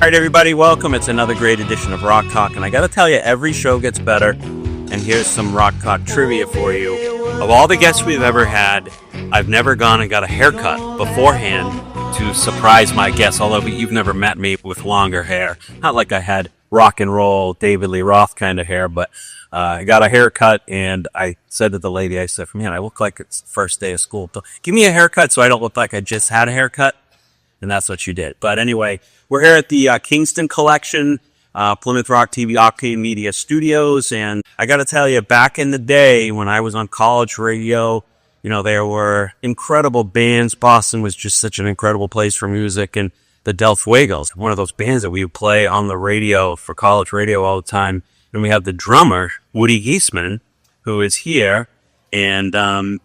right, everybody, welcome. It's another great edition of Rock Talk, and I gotta tell you, every show gets better. And here's some Rock Talk trivia for you. Of all the guests we've ever had, I've never gone and got a haircut beforehand to surprise my guests, although you've never met me with longer hair. Not like I had rock and roll, David Lee Roth kind of hair, but I got a haircut, and I said to the lady, I said, man, I look like it's the first day of school. Give me a haircut so I don't look like I just had a haircut. And that's what you did. But anyway, we're here at the Kingston Collection, Plymouth Rock TV Octane Media Studios. And I got to tell you, back in the day when I was on college radio, you know, there were incredible bands. Boston was just such an incredible place for music. And the Fuegos, one of those bands that we would play on the radio for college radio all the time. And we have the drummer, Woody Giessmann, who is here. And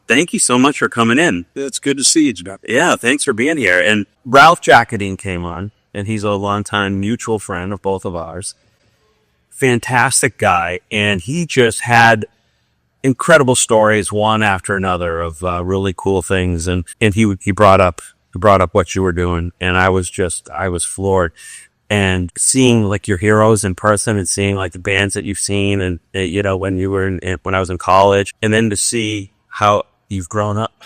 thank you so much for coming in. It's good to see you, John. Yeah, thanks for being here. And Ralph Jaccodine came on, and he's a longtime mutual friend of both of ours. Fantastic guy, and he just had incredible stories, one after another, of really cool things. And he brought up what you were doing, and I was floored. And seeing like your heroes in person and seeing like the bands that you've seen and, you know, when you were when I was in college, and then to see how you've grown up,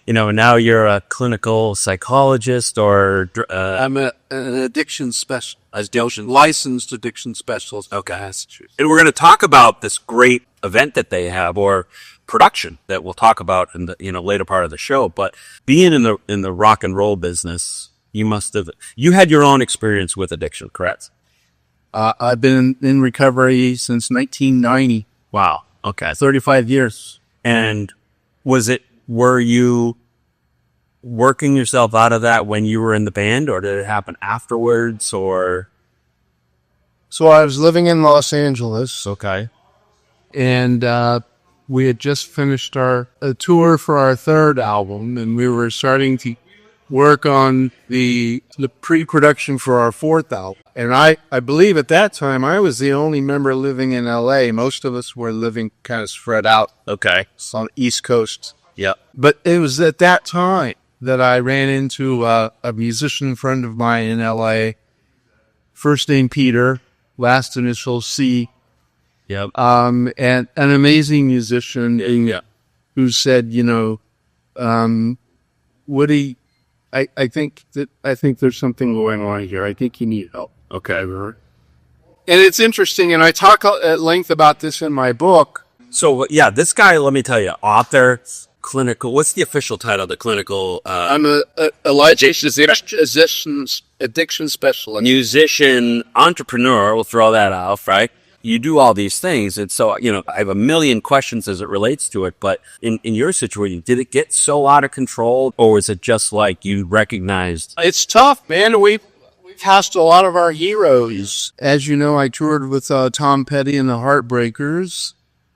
you know, and now you're a clinical psychologist or, I'm an addiction specialist, licensed addiction specialist. Okay. And we're going to talk about this great event that they have, or production that we'll talk about in the, you know, later part of the show. But being in the rock and roll business, you had your own experience with addiction, correct? I've been in recovery since 1990. Wow. Okay. 35 years. And were you working yourself out of that when you were in the band, or did it happen afterwards, or? So I was living in Los Angeles. Okay. And, we had just finished a tour for our third album, and we were starting to work on the pre-production for our fourth album. And I believe at that time I was the only member living in LA. Most of us were living kind of spread out. Okay. On the East Coast. Yeah. But it was at that time that I ran into a musician friend of mine in LA, first name Peter, last initial C. Yep. And an amazing musician who said, you know, Woody, I think there's something going on here. I think you need help. Okay. And it's interesting, and I talk at length about this in my book. So, yeah, this guy, let me tell you, author, clinical, what's the official title of the clinical? I'm a licensed addiction specialist. Musician, entrepreneur, we'll throw that off, right? You do all these things, and so, you know, I have a million questions as it relates to it, but in your situation, did it get so out of control, or was it just like you recognized? It's tough, man. We've cast a lot of our heroes. As you know, I toured with Tom Petty and the Heartbreakers,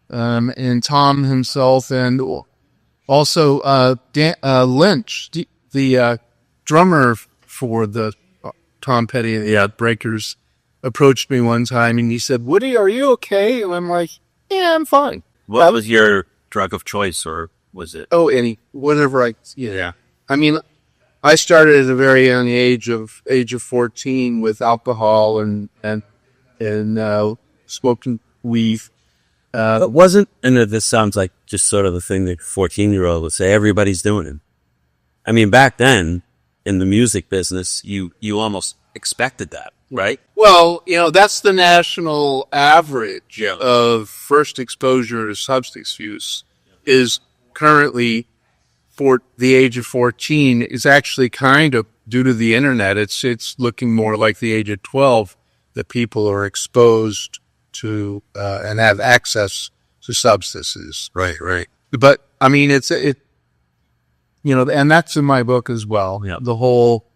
and Tom himself, and also Lynch, the drummer for the Tom Petty and the Heartbreakers, approached me one time and he said, Woody, are you okay? And I'm like, yeah, I'm fine. What was your drug of choice, or was it? Oh, whatever yeah. I mean, I started at a very young age of 14 with alcohol and smoking weed. It wasn't, and this sounds like just sort of the thing that 14-year-old would say, everybody's doing it. I mean, back then in the music business, you almost expected that. Right. Well, you know, that's the national average of first exposure to substance use is currently for the age of 14 is actually kind of due to the internet. It's looking more like the age of 12 that people are exposed to and have access to substances. Right. But I mean, you know, and that's in my book as well. Yep. The whole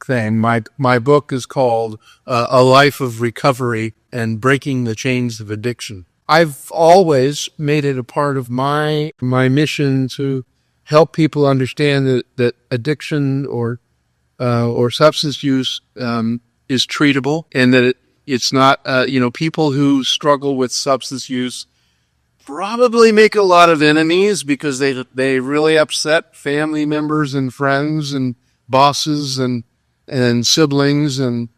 thing. My book is called A Life of Recovery and Breaking the Chains of Addiction. I've always made it a part of my mission to help people understand that addiction or substance use is treatable, and that it's not you know, people who struggle with substance use probably make a lot of enemies because they really upset family members and friends and bosses and and siblings and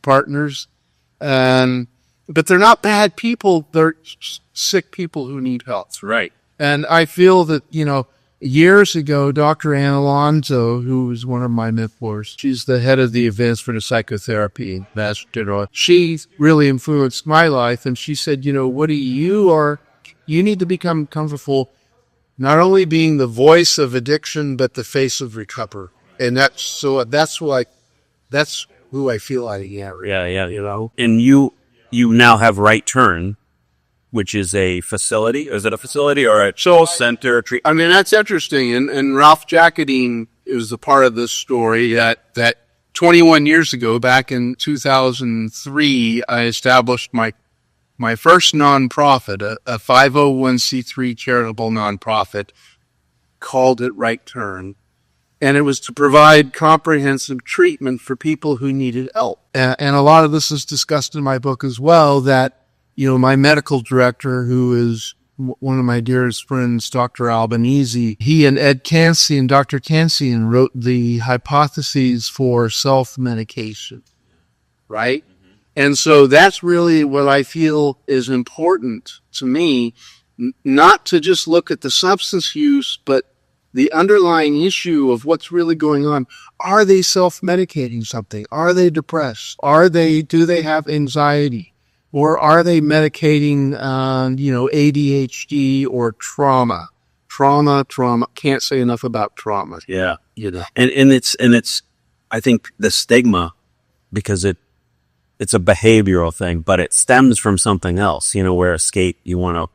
partners. But they're not bad people. They're sick people who need help. That's right. And I feel that, years ago, Dr. Ann Alonso, who was one of my mentors, she's the head of the Advancement of Psychotherapy, Master General. She really influenced my life. And she said, Woody, you need to become comfortable not only being the voice of addiction, but the face of recovery. And that's who I feel I am. Yeah. And you now have Right Turn, which is a facility. Is it a facility or a center? I mean, that's interesting. And Ralph Jaccodine is a part of this story that 21 years ago, back in 2003, I established my first nonprofit, a 501c3 charitable nonprofit, called it Right Turn. And it was to provide comprehensive treatment for people who needed help. And a lot of this is discussed in my book as well, that my medical director, who is one of my dearest friends, Dr. Albanese, he and Dr. Kansian wrote the hypotheses for self-medication, right? Mm-hmm. And so that's really what I feel is important to me, not to just look at the substance use, but the underlying issue of what's really going on. Are they self-medicating something? Are they depressed? Do they have anxiety? Or are they medicating, ADHD or trauma? Trauma. Can't say enough about trauma. Yeah. And it's, I think the stigma, because it's a behavioral thing, but it stems from something else, where escape, you want to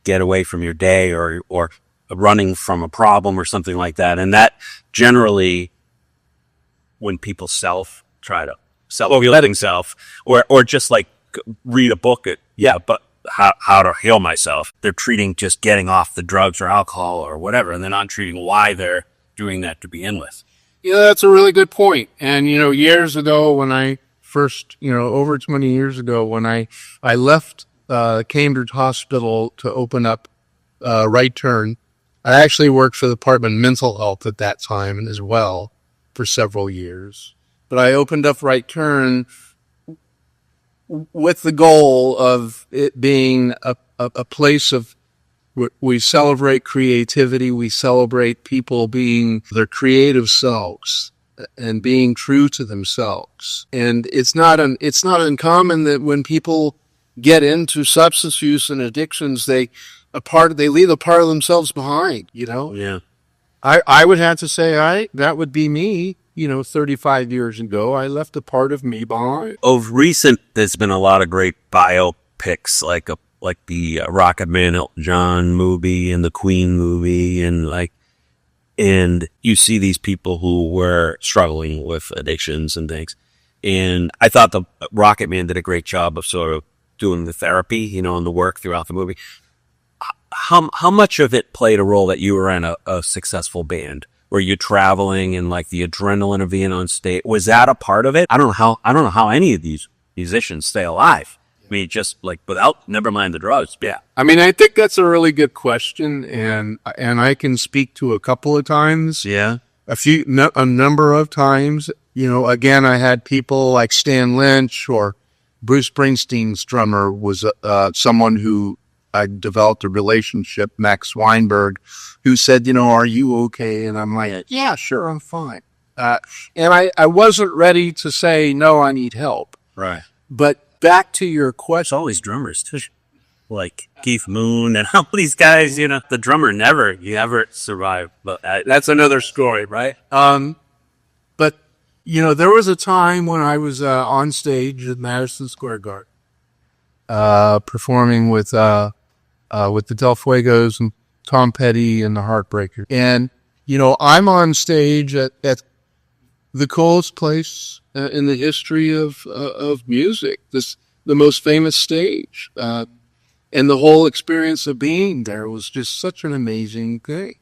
get away from your day or running from a problem or something like that. And that generally, when people letting self, or just like, read a book but how to heal myself. They're treating just getting off the drugs or alcohol or whatever, and they're not treating why they're doing that to begin with. Yeah, that's a really good point. And, years ago when I first, over 20 years ago, when I left Cambridge Hospital to open up Right Turn, I actually worked for the Department of Mental Health at that time as well for several years. But I opened up Right Turn with the goal of it being a place of, we celebrate creativity, we celebrate people being their creative selves and being true to themselves. And it's not uncommon that when people get into substance use and addictions, they leave a part of themselves behind, Yeah. I would have to say that would be me. 35 years ago, I left a part of me behind. Of recent, there's been a lot of great biopics, like the Rocket Man Elton John movie and the Queen movie, and you see these people who were struggling with addictions and things. And I thought the Rocket Man did a great job of sort of doing the therapy, and the work throughout the movie. How much of it played a role that you were in a successful band? Were you traveling and like the adrenaline of being on stage? Was that a part of it? I don't know how any of these musicians stay alive. I mean, just like never mind the drugs. Yeah. I mean, I think that's a really good question. And I can speak to a couple of times. Yeah. A number of times, again, I had people like Stan Lynch or Bruce Springsteen's drummer was someone who I developed a relationship, Max Weinberg, who said, are you okay? And I'm like, yeah, sure, I'm fine. And I wasn't ready to say, no, I need help. Right. But back to your question. All these drummers, too. Like Keith Moon and all these guys, the drummer never survived. But that's another story, right? But, there was a time when I was on stage at Madison Square Garden, performing with the Del Fuegos and Tom Petty and the Heartbreakers. And, I'm on stage at the coolest place in the history of music, the most famous stage. And the whole experience of being there was just such an amazing thing.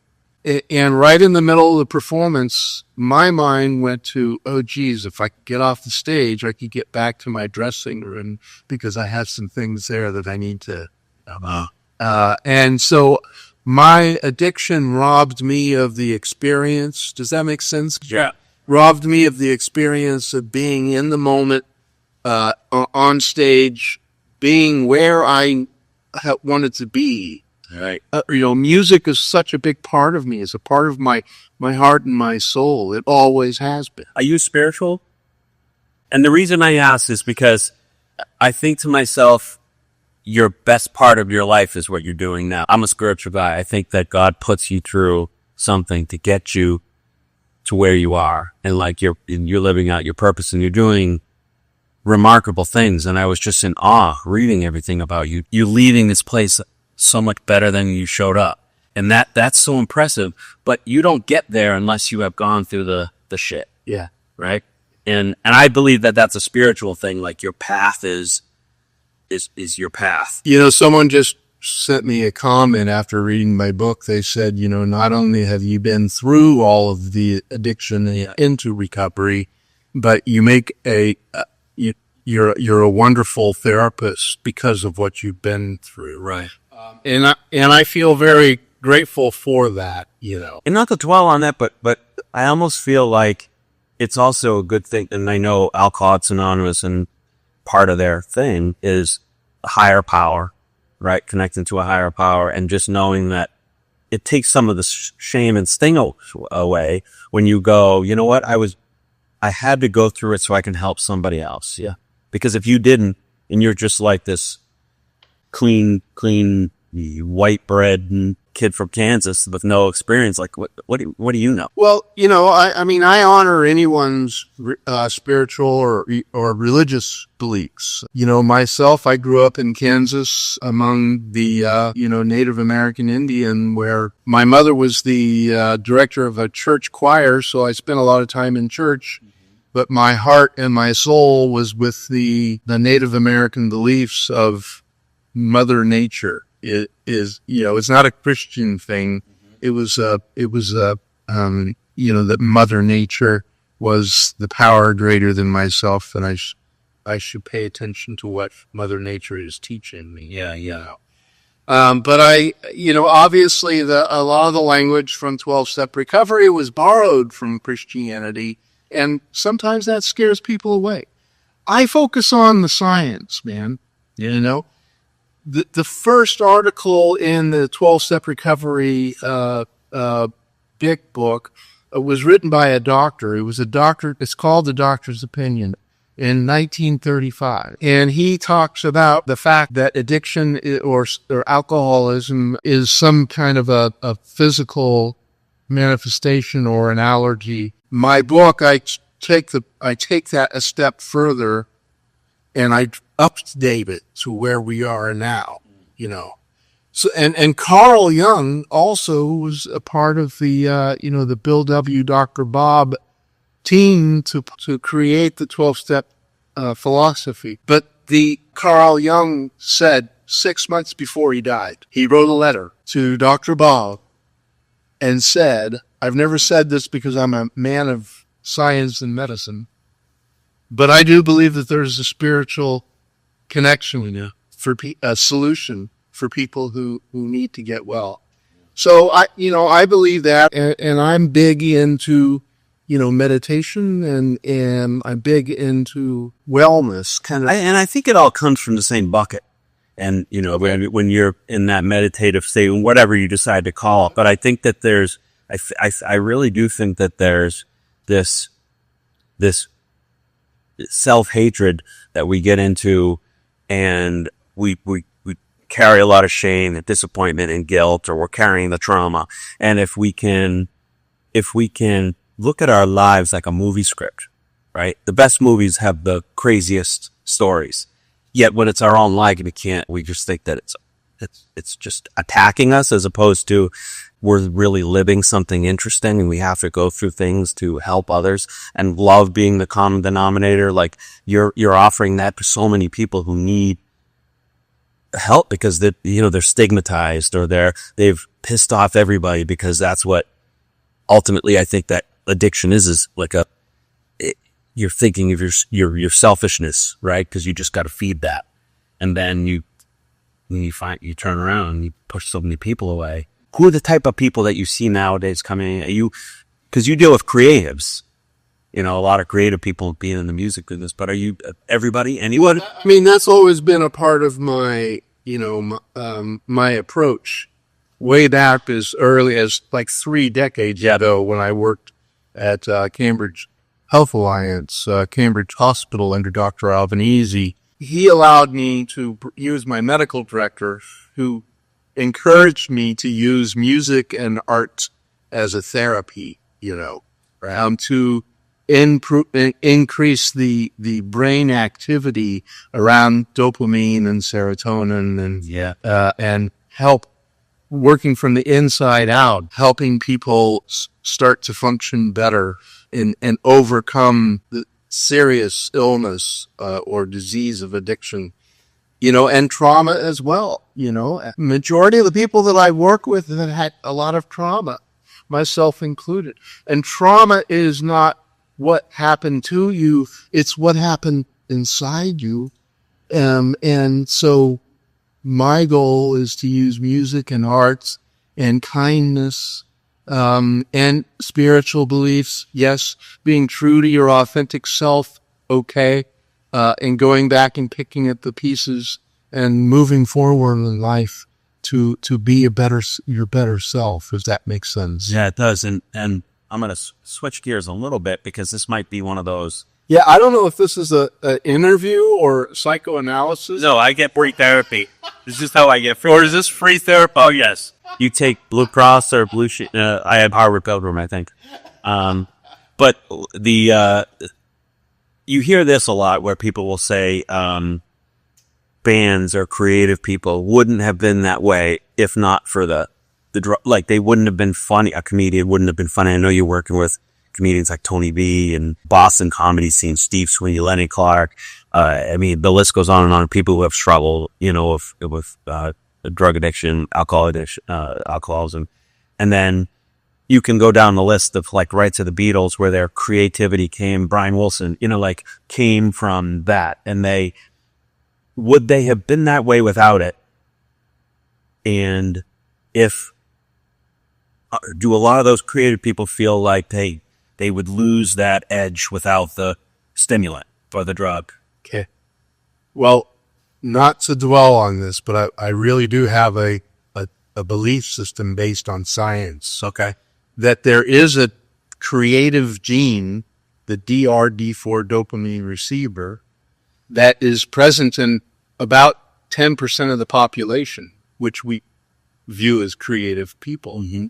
And right in the middle of the performance, my mind went to, oh, geez, if I could get off the stage, I could get back to my dressing room because I have some things there that I need to. And so my addiction robbed me of the experience. Does that make sense? Yeah. robbed me of the experience of being in the moment, on stage, being where I wanted to be. Right. Music is such a big part of me. It's a part of my heart and my soul. It always has been. Are you spiritual? And the reason I ask is because I think to myself, your best part of your life is what you're doing now. I'm a spiritual guy. I think that God puts you through something to get you to where you are. And like you're living out your purpose and you're doing remarkable things. And I was just in awe reading everything about you. You're leaving this place so much better than you showed up. And that's so impressive. But you don't get there unless you have gone through the shit. Yeah. Right? And I believe that that's a spiritual thing. Like your path is your path. Someone just sent me a comment after reading my book. They said, not only have you been through all of the addiction into recovery, but you make you're a wonderful therapist because of what you've been through. Right. And I feel very grateful for that, And not to dwell on that, but I almost feel like it's also a good thing. And I know Alcoholics Anonymous, and part of their thing is a higher power, right? Connecting to a higher power, and just knowing that it takes some of the shame and sting away when you go, you know what? I had to go through it so I can help somebody else. Yeah. Because if you didn't, and you're just like this clean, white bread kid from Kansas with no experience, like what do you know? Well, I honor anyone's spiritual or religious beliefs. Myself, I grew up in Kansas among the Native American Indian, where my mother was the director of a church choir, so I spent a lot of time in church. But my heart and my soul was with the Native American beliefs of Mother Nature. It is, it's not a Christian thing. It was that Mother Nature was the power greater than myself, and I should pay attention to what Mother Nature is teaching me. Yeah. But obviously a lot of the language from 12-step recovery was borrowed from Christianity, and sometimes that scares people away. I focus on the science, man. Yeah. The first article in the 12-step recovery big book was written by a doctor. It was a doctor. It's called The Doctor's Opinion in 1935. And he talks about the fact that addiction or alcoholism is some kind of a physical manifestation or an allergy. My book, I take that a step further, and I update it to where we are now, So, and Carl Jung also was a part of the, the Bill W. Dr. Bob team to create the 12-step philosophy. But the Carl Jung said 6 months before he died, he wrote a letter to Dr. Bob and said, I've never said this because I'm a man of science and medicine, but I do believe that there's a spiritual connection for a solution for people who need to get well. So I believe that, and I'm big into, meditation, and I'm big into wellness and I think it all comes from the same bucket. And, when you're in that meditative state, whatever you decide to call it, but I think that I really do think that there's this self-hatred that we get into, and we carry a lot of shame and disappointment and guilt, or we're carrying the trauma. And if we can look at our lives like a movie script, right? The best movies have the craziest stories. Yet when it's our own life, we just think that it's just attacking us, as opposed to we're really living something interesting, and we have to go through things to help others, and love being the common denominator. Like you're offering that to so many people who need help because they're stigmatized, or they've pissed off everybody, because that's what ultimately I think that addiction is like you're thinking of your selfishness, right? Because you just got to feed that. And then you turn around and you push so many people away. Who are the type of people that you see nowadays coming? Because you deal with creatives, a lot of creative people being in the music business. But are you everybody, anyone? I mean, that's always been a part of my, my approach. Way back as early as like 3 decades ago when I worked at Cambridge Health Alliance, Cambridge Hospital under Dr. Albanese. He allowed me to use my medical director, who encouraged me to use music and art as a therapy, to increase the brain activity around dopamine and serotonin and help working from the inside out, helping people start to function better and overcome the serious illness or disease of addiction, and trauma as well. Majority of the people that I work with have had a lot of trauma, myself included. And trauma is not what happened to you, it's what happened inside you. And so my goal is to use music and arts and kindness and spiritual beliefs. Yes, being true to your authentic self, okay, and going back and picking at the pieces and moving forward in life to be your better self, if that makes sense. Yeah, it does. And I'm going to switch gears a little bit because this might be one of those. Yeah, I don't know if this is an interview or psychoanalysis. No, I get free therapy. This is how I get free. Or is this free therapy? Oh, yes. You take Blue Cross or Blue Sheet. I have Harvard Pilgrim, I think. But you hear this a lot where people will say bands or creative people wouldn't have been that way if not for the like they wouldn't have been funny. A comedian wouldn't have been funny. I know you're working with comedians like Tony B and Boston comedy scene, Steve Sweeney, Lenny Clark. I mean, the list goes on and on. People who have struggled, with drug addiction, alcoholism. And then you can go down the list of like right to the Beatles where their creativity came, Brian Wilson, came from that. And would they have been that way without it? And do a lot of those creative people feel like they would lose that edge without the stimulant or the drug? Okay. Well, not to dwell on this, but I really do have a belief system based on science. Okay. That there is a creative gene, the DRD4 dopamine receiver, that is present in about 10% of the population, which we view as creative people. Mm-hmm.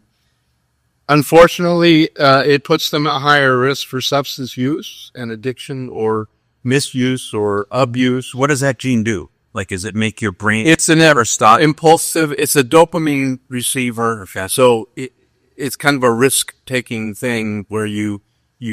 Unfortunately, it puts them at higher risk for substance use and addiction or misuse or abuse. What does that gene do? Like, does it make your brain? It's an impulsive. It's a dopamine receiver. Okay. So it's kind of a risk-taking thing where you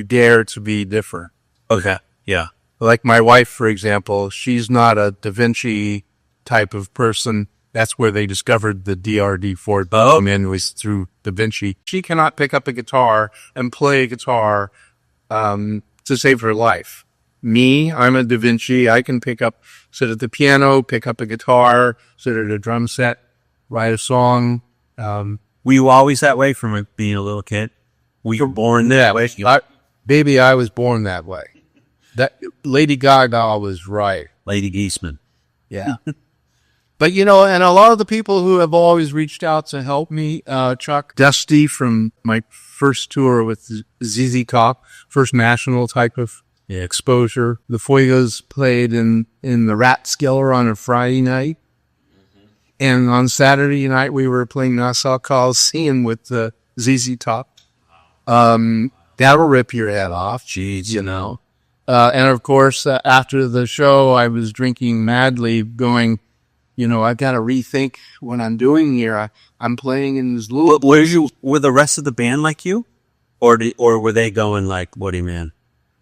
dare to be different. Okay. Yeah. Like my wife, for example, she's not a Da Vinci type of person. That's where they discovered the DRD4 dopamine was through Da Vinci. She cannot pick up a guitar and play a guitar to save her life. Me, I'm a Da Vinci. I can sit at the piano, pick up a guitar, sit at a drum set, write a song. Were you always that way from being a little kid? Were you born that way? Baby, I was born that way. That Lady Gaga was right. Lady Giessmann. Yeah. But, and a lot of the people who have always reached out to help me, Chuck, Dusty from my first tour with ZZ Top, first national type of exposure. The Fuegos played in the Rat Skiller on a Friday night. Mm-hmm. And on Saturday night, we were playing Nassau Coliseum with the ZZ Top. That'll rip your head off. Jeez. And of course, after the show, I was drinking madly, going, I've got to rethink what I'm doing here. I'm playing in this little. Were the rest of the band like you, or were they going like Woody, man,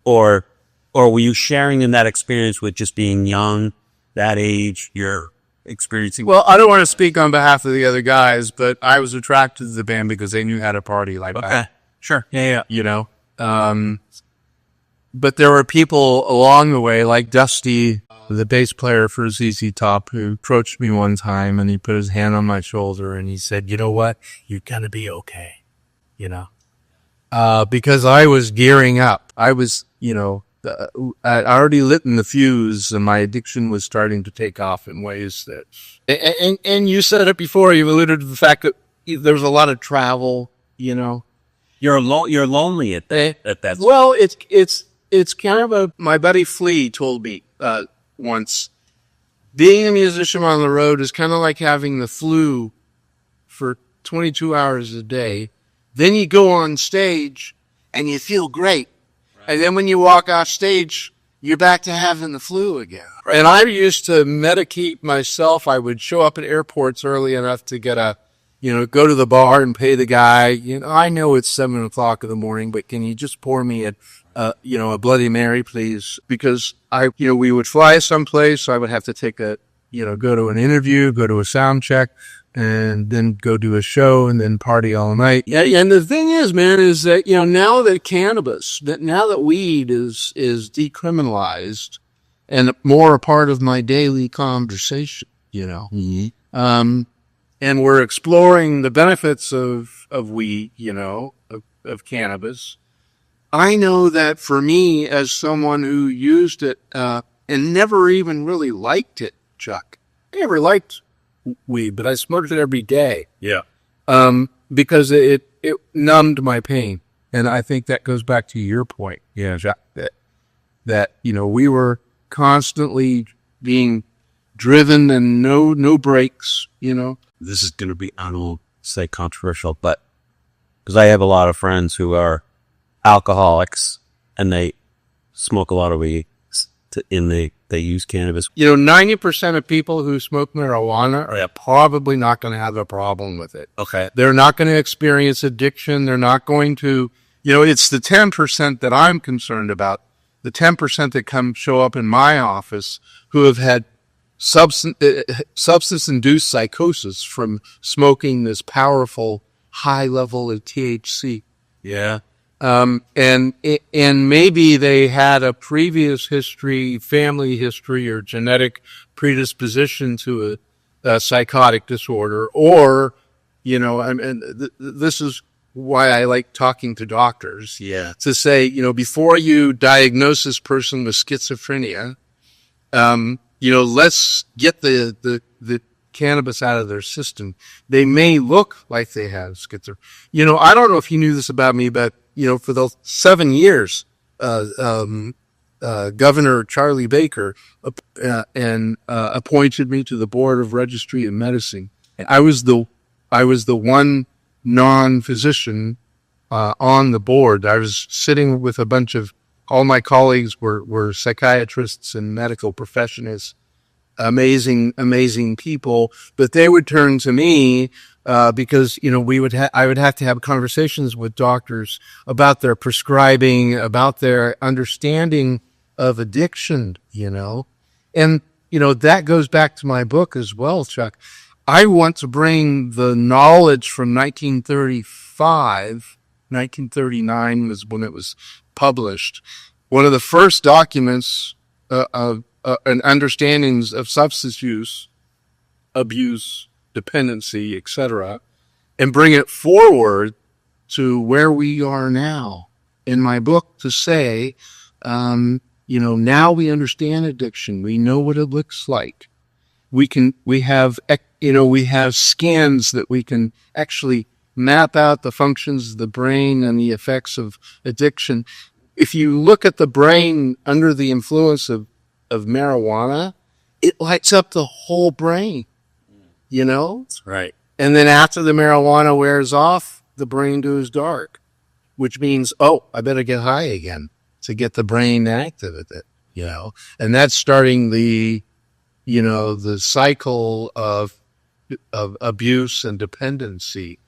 or were you sharing in that experience with just being young, that age? You're experiencing. Well, I don't want to speak on behalf of the other guys, but I was attracted to the band because they knew how to party like that. Okay, sure, yeah. But there were people along the way, like Dusty, the bass player for ZZ Top, who approached me one time and he put his hand on my shoulder and he said, "You know what? You're going to be okay." Because I was gearing up. I was I'd already lit in the fuse, and my addiction was starting to take off in ways that, and you said it before, you alluded to the fact that there was a lot of travel, You're lonely at that. Well, it's kind of my buddy Flea told me, once, being a musician on the road is kind of like having the flu for 22 hours a day. Then you go on stage and you feel great. And then when you walk off stage, you're back to having the flu again. And I used to medicate myself. I would show up at airports early enough to get go to the bar and pay the guy. I know it's 7:00 in the morning, but can you just pour me a Bloody Mary, please? Because we would fly someplace. So I would have to take go to an interview, go to a sound check, and then go do a show and then party all night. Yeah. And the thing is, man, is that, now that weed is decriminalized and more a part of my daily conversation, and we're exploring the benefits of weed, of cannabis. I know that for me, as someone who used it, and never even really liked it, Chuck, I never liked weed, but I smoked it every day. Yeah. Because it numbed my pain. And I think that goes back to your point. Yeah. That we were constantly being driven and no breaks, This is going to be, I don't say controversial, but because I have a lot of friends who are alcoholics and they smoke a lot of weed they use cannabis. 90% of people who smoke marijuana are probably not going to have a problem with it. Okay. They're not going to experience addiction. They're not going to, it's the 10% that I'm concerned about. The 10% that show up in my office who have had substance-induced psychosis from smoking this powerful high level of THC. Yeah. And maybe they had a previous history, family history, or genetic predisposition to a psychotic disorder, or, this is why I like talking to doctors. Yeah. To say, before you diagnose this person with schizophrenia, let's get the cannabis out of their system. They may look like they have schizophrenia. I don't know if you knew this about me, but for the 7 years, Governor Charlie Baker appointed me to the Board of Registry of Medicine. And I was the one non-physician on the board. I was sitting with a bunch of, all my colleagues were psychiatrists and medical professionals, amazing people, but they would turn to me because I would have to have conversations with doctors about their prescribing, about their understanding of addiction, and that goes back to my book as well, Chuck. I want to bring the knowledge from 1939 was when it was published. One of the first documents and understandings of substance use, abuse, dependency, etc., and bring it forward to where we are now. In my book, to say, now we understand addiction. We know what it looks like. We have scans that we can actually map out the functions of the brain and the effects of addiction. If you look at the brain under the influence of marijuana, it lights up the whole brain, That's right. And then after the marijuana wears off, the brain goes dark, which means, I better get high again to get the brain active with it, and that's starting the cycle of abuse and dependency,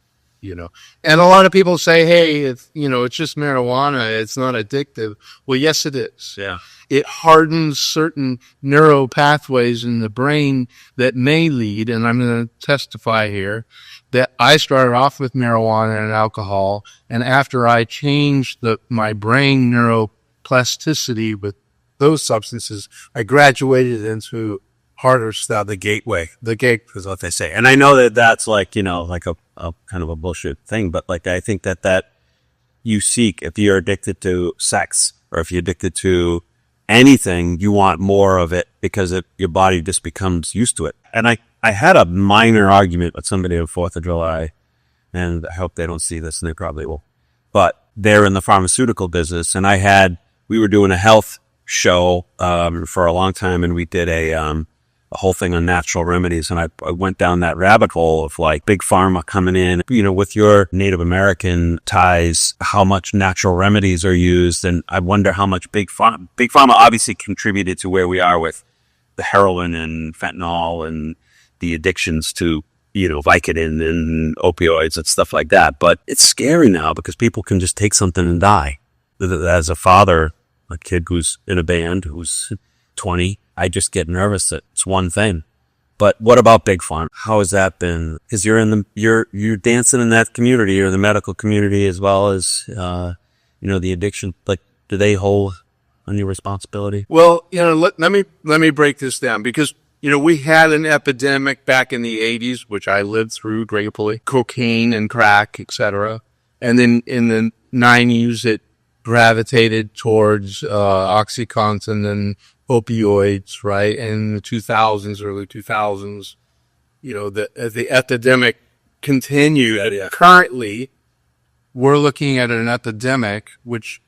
and a lot of people say, hey, it's just marijuana. It's not addictive. Well, yes, it is. Yeah. It hardens certain neural pathways in the brain that may lead, and I'm going to testify here, that I started off with marijuana and alcohol, and after I changed my brain neuroplasticity with those substances, I graduated into harder stuff. The gateway. The gate is what they say. And I know that that's like, like a kind of a bullshit thing, but like I think that you seek, if you're addicted to sex or if you're addicted to anything, you want more of it because your body just becomes used to it. And I had a minor argument with somebody on 4th of July, and I hope they don't see this, and they probably will. But they're in the pharmaceutical business, and we were doing a health show for a long time, and we did a whole thing on natural remedies, and I went down that rabbit hole of like big pharma coming in, with your Native American ties, how much natural remedies are used, and I wonder how much big pharma obviously contributed to where we are with the heroin and fentanyl and the addictions to Vicodin and opioids and stuff like that. But it's scary now because people can just take something and die. As a father, a kid who's in a band who's 20, I just get nervous that it's one thing. But what about big pharma? How has that been? Because you're dancing in that community, or the medical community, as well as the addiction. Like, do they hold on your responsibility? Well, let me break this down, because we had an epidemic back in the 80s, which I lived through gratefully, cocaine and crack, etc. And then in the 90s, it gravitated towards OxyContin and opioids, right? And in the 2000s, early 2000s, the epidemic continued. Yeah. Currently, we're looking at an epidemic, which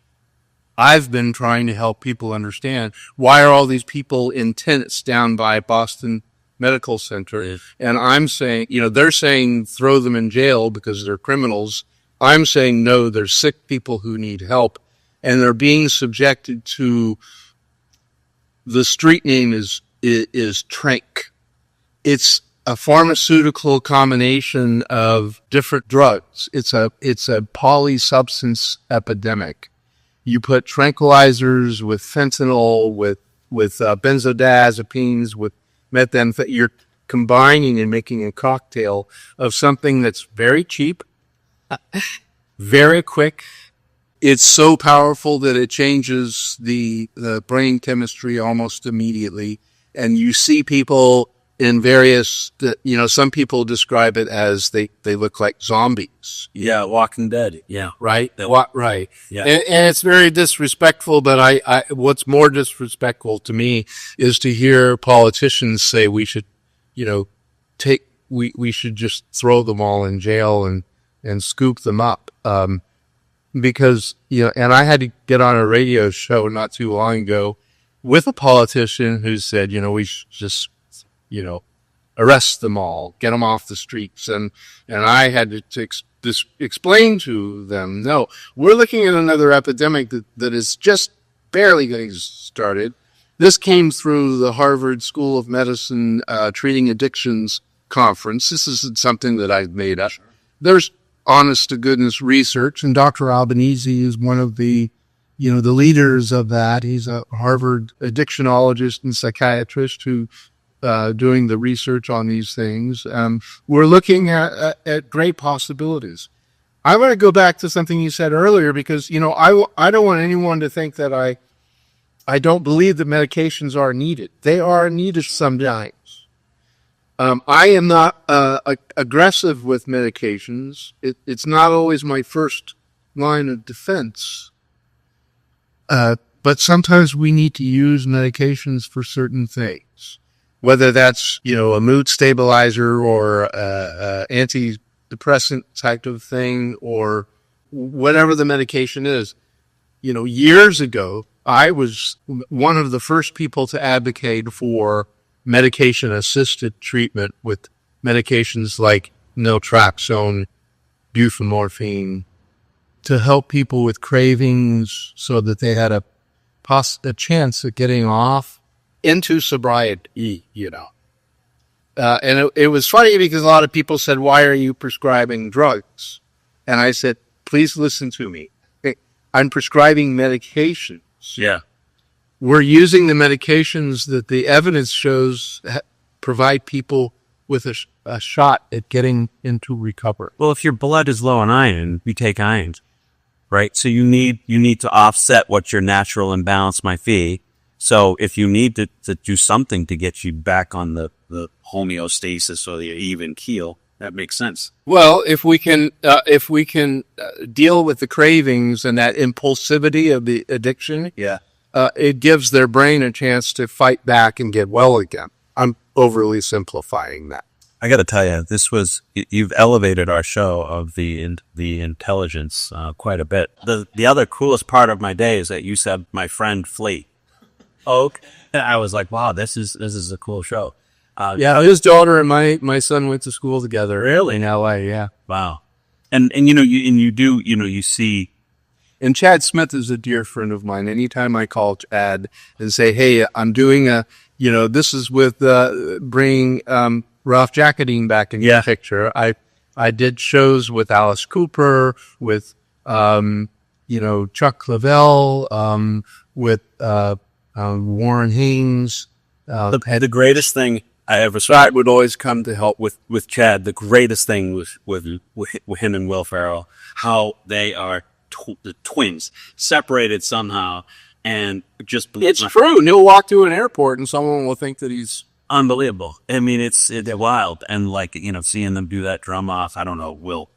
I've been trying to help people understand. Why are all these people in tents down by Boston Medical Center? Yeah. And I'm saying, they're saying throw them in jail because they're criminals. I'm saying, no, they're sick people who need help, and they're being subjected to, the street name is Trank. It's a pharmaceutical combination of different drugs. It's a polysubstance epidemic. You put tranquilizers with fentanyl, with benzodiazepines, with methamphetamine. You're combining and making a cocktail of something that's very cheap, very quick. It's so powerful that it changes the brain chemistry almost immediately. And you see people in various, some people describe it as they look like zombies. Yeah, Walking Dead. Yeah. Right? Right. Yeah. And it's very disrespectful, but what's more disrespectful to me is to hear politicians say we should, we should just throw them all in jail and scoop them up. Because, and I had to get on a radio show not too long ago with a politician who said, we should just, arrest them all, get them off the streets. And I had to explain to them, no, we're looking at another epidemic that is just barely getting started. This came through the Harvard School of Medicine Treating Addictions Conference. This isn't something that I've made up. There's honest to goodness research, and Dr. Albanese is one of the leaders of that. He's a Harvard addictionologist and psychiatrist who doing the research on these things. We're looking at great possibilities. I want to go back to something you said earlier, because I don't want anyone to think that I don't believe that medications are needed. They are needed sometimes. I am not aggressive with medications. It's not always my first line of defense. But sometimes we need to use medications for certain things, whether that's, a mood stabilizer or antidepressant type of thing, or whatever the medication is. Years ago, I was one of the first people to advocate for medication-assisted treatment with medications like naltrexone, buprenorphine, to help people with cravings so that they had a chance of getting off into sobriety, And it was funny because a lot of people said, why are you prescribing drugs? And I said, please listen to me. I'm prescribing medications. Yeah. We're using the medications that the evidence shows provide people with a shot at getting into recovery. Well, if your blood is low on iron, you take iron, right? So you need to offset what your natural imbalance might be. So if you need to do something to get you back on the homeostasis or the even keel, That makes sense. Well, if we can deal with the cravings and that impulsivity of the addiction, Yeah. it gives their brain a chance to fight back and get well again. I'm overly simplifying that. I got to tell you, you've elevated our show of the intelligence quite a bit. The other coolest part of my day is that you said my friend Flea Oak. And I was like, wow, this is a cool show. Yeah, his daughter and my son went to school together. Really? In L.A., yeah. Wow. And you see. And Chad Smith is a dear friend of mine. Anytime I call Chad and say, hey, I'm doing this is with bringing Ralph Jaccodine back in the picture. I did shows with Alice Cooper, with, Chuck Clavel, with Warren Haynes. The greatest thing I ever saw. Scott would always come to help. With Chad, the greatest thing was with him and Will Ferrell, how they are the twins, separated somehow, and just... It's true. And he'll walk to an airport and someone will think that he's... Unbelievable. I mean, it's wild. And seeing them do that drum off, I don't know, Will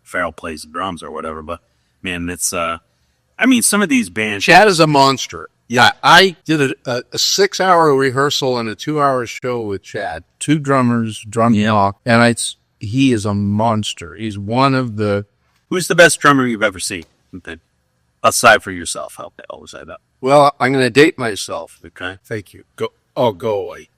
Ferrell plays the drums or whatever, but man, it's, some of these bands... Chad is a monster. Yeah, I did a 6-hour rehearsal and a 2-hour show with Chad. 2 drummers, drum talk, and he is a monster. He's one of the... Who's the best drummer you've ever seen? Aside for yourself, I'll always say that. Well, I'm going to date myself. Okay. Thank you. Go away.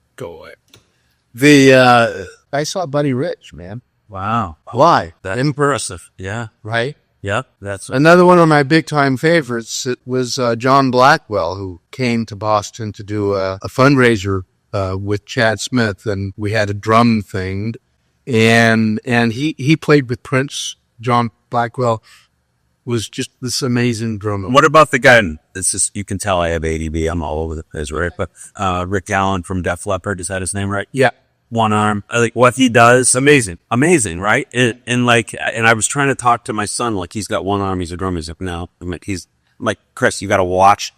I saw Buddy Rich, man. Wow. Why? That's impressive. Yeah. Right? Yeah. That's another one of my big time favorites. It was John Blackwell, who came to Boston to do a fundraiser with Chad Smith, and we had a drum thing, and he played with Prince. John Blackwell was just this amazing drummer. What about the guy? You can tell I have ADB. I'm all over the place, right? But Rick Allen from Def Leppard, is that his name, right? Yeah. One arm. Like what he does, amazing, right? And I was trying to talk to my son, like he's got one arm, he's a drummer. He's like, no, I'm like, Chris, you got to watch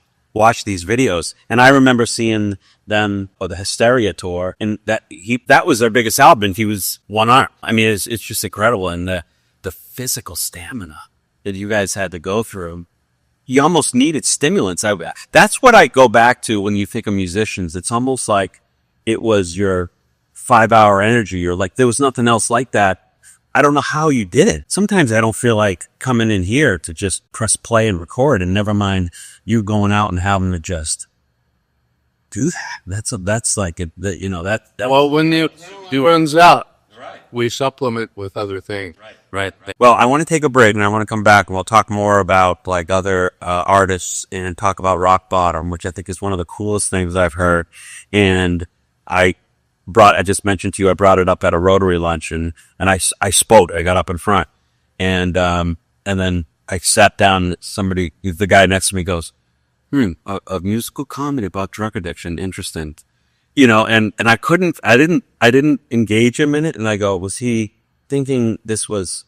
these videos. And I remember seeing them the Hysteria tour, and that was their biggest album. He was one arm. I mean, it's just incredible, and the physical stamina that you guys had to go through. You almost needed stimulants. That's what I go back to when you think of musicians. It's almost like it was your 5-hour energy. You're like, there was nothing else like that. I don't know how you did it. Sometimes I don't feel like coming in here to just press play and record, and never mind you going out and having to just do that. That's like it. Well, when it runs out, we supplement with other things. Right. Well, I want to take a break, and I want to come back, and we'll talk more about like other artists and talk about Rock Bottom, which I think is one of the coolest things I've heard. And I just mentioned to you, I brought it up at a Rotary lunch, and I spoke. I got up in front, and then I sat down. The guy next to me goes, a musical comedy about drug addiction. Interesting. And I didn't engage him in it. And I go, was he thinking this was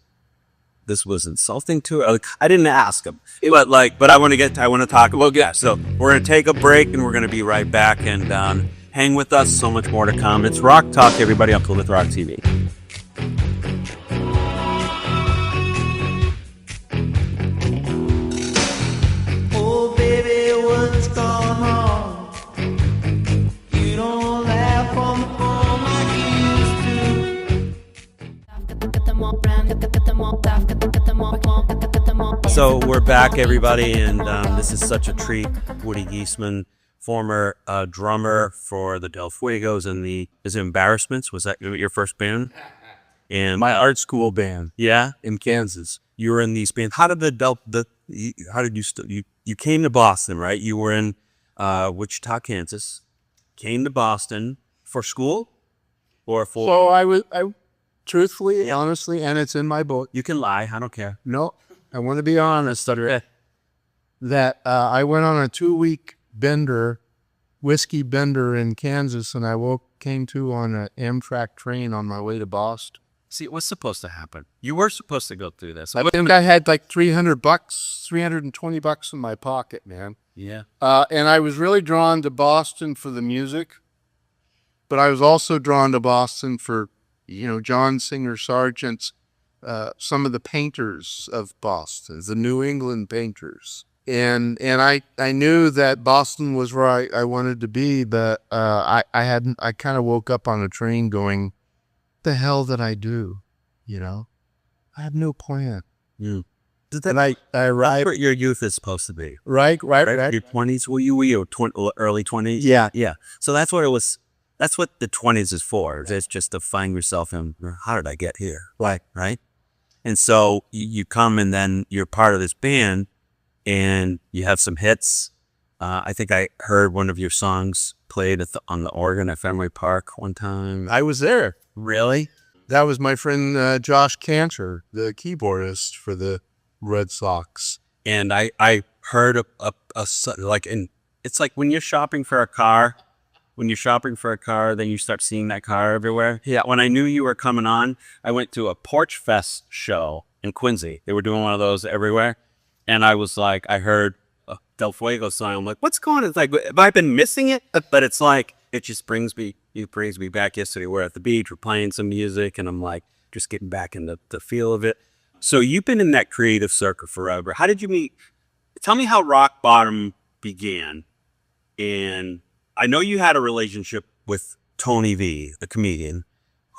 insulting to her? I didn't ask him, but I want to talk about, yeah. So we're going to take a break, and we're going to be right back, and hang with us. So much more to come. It's Rock Talk, everybody, on Plymouth Rock TV. Oh, baby, what's going on? You don't laugh on the phone like you used to. So we're back, everybody, and this is such a treat. Woody Giessmann, former drummer for the Del Fuegos and is it Embarrassments? Was that your first band? And My art school band. Yeah, in Kansas. You were in these bands. How did you came to Boston, right? You were in Wichita, Kansas. Came to Boston for school, or for? So I truthfully, honestly, and it's in my book. You can lie. I don't care. No, I want to be honest. That I went on a 2-week whiskey bender in Kansas, and I came to on an Amtrak train on my way to Boston. See, it was supposed to happen. You were supposed to go through this. I had like $320 in my pocket, man. Yeah. And I was really drawn to Boston for the music, but I was also drawn to Boston for John Singer Sargent's, some of the painters of Boston, the New England painters. And I knew that Boston was where I wanted to be, but I kind of woke up on a train going, the hell did I do? I have no plan. Mm. And I arrived. That's what your youth is supposed to be. Right. Your 20s? Were you early 20s? Yeah. Yeah. So that's what it was. That's what the 20s is for. It's just to find yourself in, how did I get here? Right. Right? And so you come and then you're part of this band and you have some hits. I think I heard one of your songs played on the organ at Fenway Park one time. I was there. Really? That was my friend Josh Cantor, the keyboardist for the Red Sox. And I heard it's like when you're shopping for a car, then you start seeing that car everywhere. Yeah. When I knew you were coming on, I went to a Porch Fest show in Quincy. They were doing one of those everywhere. And I was like, I heard a Del Fuego song. I'm like, what's going on? It's like, have I been missing it? But it's like, it brings me back yesterday. We're at the beach, we're playing some music, and I'm like, just getting back in the feel of it. So you've been in that creative circle forever. How did you meet? Tell me how Rock Bottom began. And I know you had a relationship with Tony V, the comedian,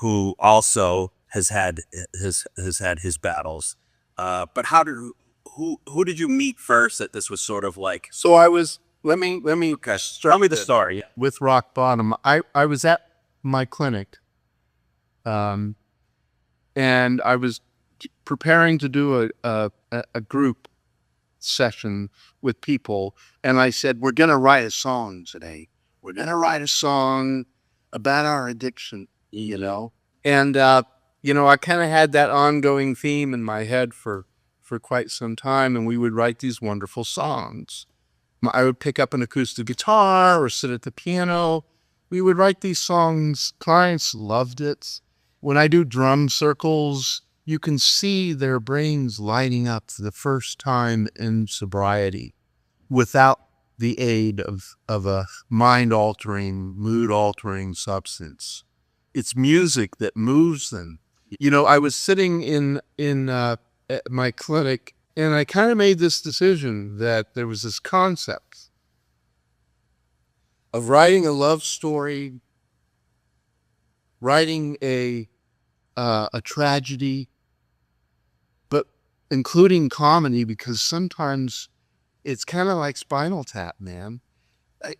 who also has had his battles. But who did you meet first that this was sort of like? So I was. Let me Tell me the story. Yeah. With Rock Bottom. I was at my clinic, and I was preparing to do a group session with people, and I said, we're going to write a song today. We're going to write a song about our addiction, And, I kind of had that ongoing theme in my head for quite some time, and we would write these wonderful songs. I would pick up an acoustic guitar or sit at the piano. We would write these songs. Clients loved it. When I do drum circles, you can see their brains lighting up for the first time in sobriety without the aid of a mind-altering, mood-altering substance. It's music that moves them. I was sitting in at my clinic, and I kind of made this decision that there was this concept of writing a love story, writing a tragedy, but including comedy, because sometimes it's kind of like Spinal Tap, man.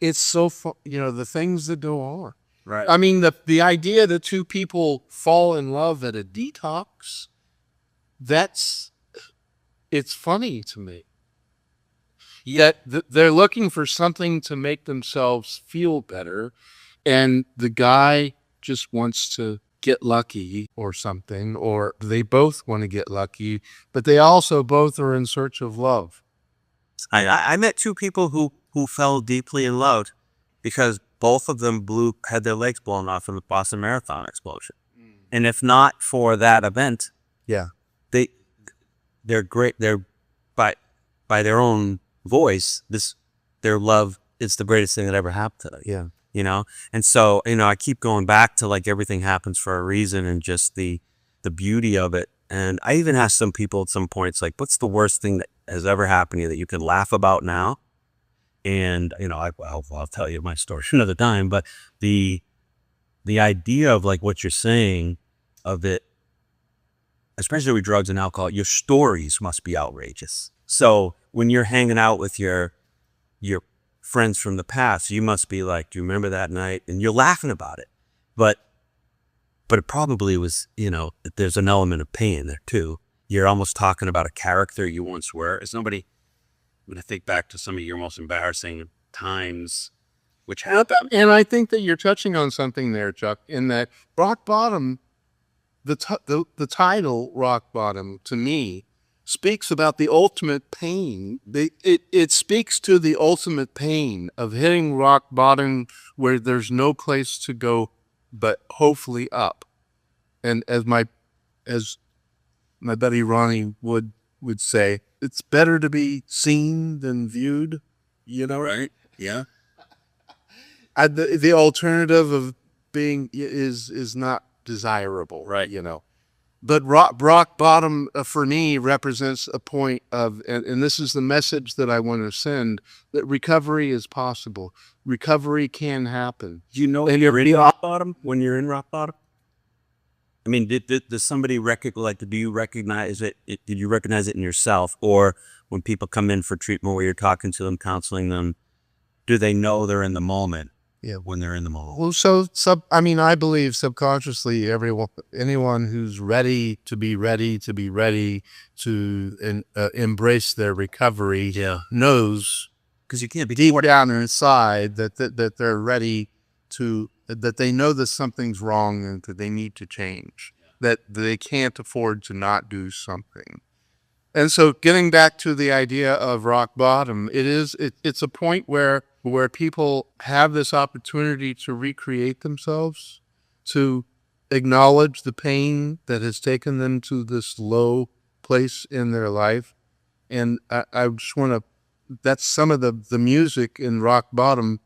It's so the things that go on. Right. I mean, the idea that two people fall in love at a detox, it's funny to me. Yet they're looking for something to make themselves feel better, and the guy just wants to get lucky or something, or they both want to get lucky, but they also both are in search of love. I met two people who fell deeply in love because both of them had their legs blown off in the Boston Marathon explosion. And if not for that event, Yeah. they're great. They're by their own voice, their love is the greatest thing that ever happened to them. Yeah. And so, I keep going back to like everything happens for a reason and just the beauty of it. And I even asked some people at some points, like, what's the worst thing that has ever happened to you that you can laugh about now? And, I'll tell you my story another time, but the idea of like what you're saying of it, especially with drugs and alcohol, your stories must be outrageous. So when you're hanging out with your friends from the past, you must be like, do you remember that night? And you're laughing about it. But it probably was, there's an element of pain there too. You're almost talking about a character you once were. When I think back to some of your most embarrassing times, which happened. And I think that you're touching on something there, Chuck, in that Rock Bottom, the title Rock Bottom, to me, speaks about the ultimate pain. It speaks to the ultimate pain of hitting rock bottom where there's no place to go but hopefully up. And as my buddy Ronnie would say, it's better to be seen than viewed, Right? Yeah. The alternative of being is not desirable, Right. you know. But rock bottom for me represents a point of, and this is the message that I want to send, that recovery is possible. Recovery can happen. You know, and you're in rock bottom when you're in rock bottom. I mean, does somebody do you recognize it? Did you recognize it in yourself, or when people come in for treatment, where you're talking to them, counseling them, do they know they're in the moment? Yeah. When they're in the moment. Well, I mean, I believe subconsciously anyone who's ready to be ready to embrace their recovery knows, Because you can't be deep down inside that they're ready to, that they know that something's wrong and that they need to change, that they can't afford to not do something. And so getting back to the idea of rock bottom, it's a point where people have this opportunity to recreate themselves, to acknowledge the pain that has taken them to this low place in their life. And I just want to, that's some of the music in rock bottom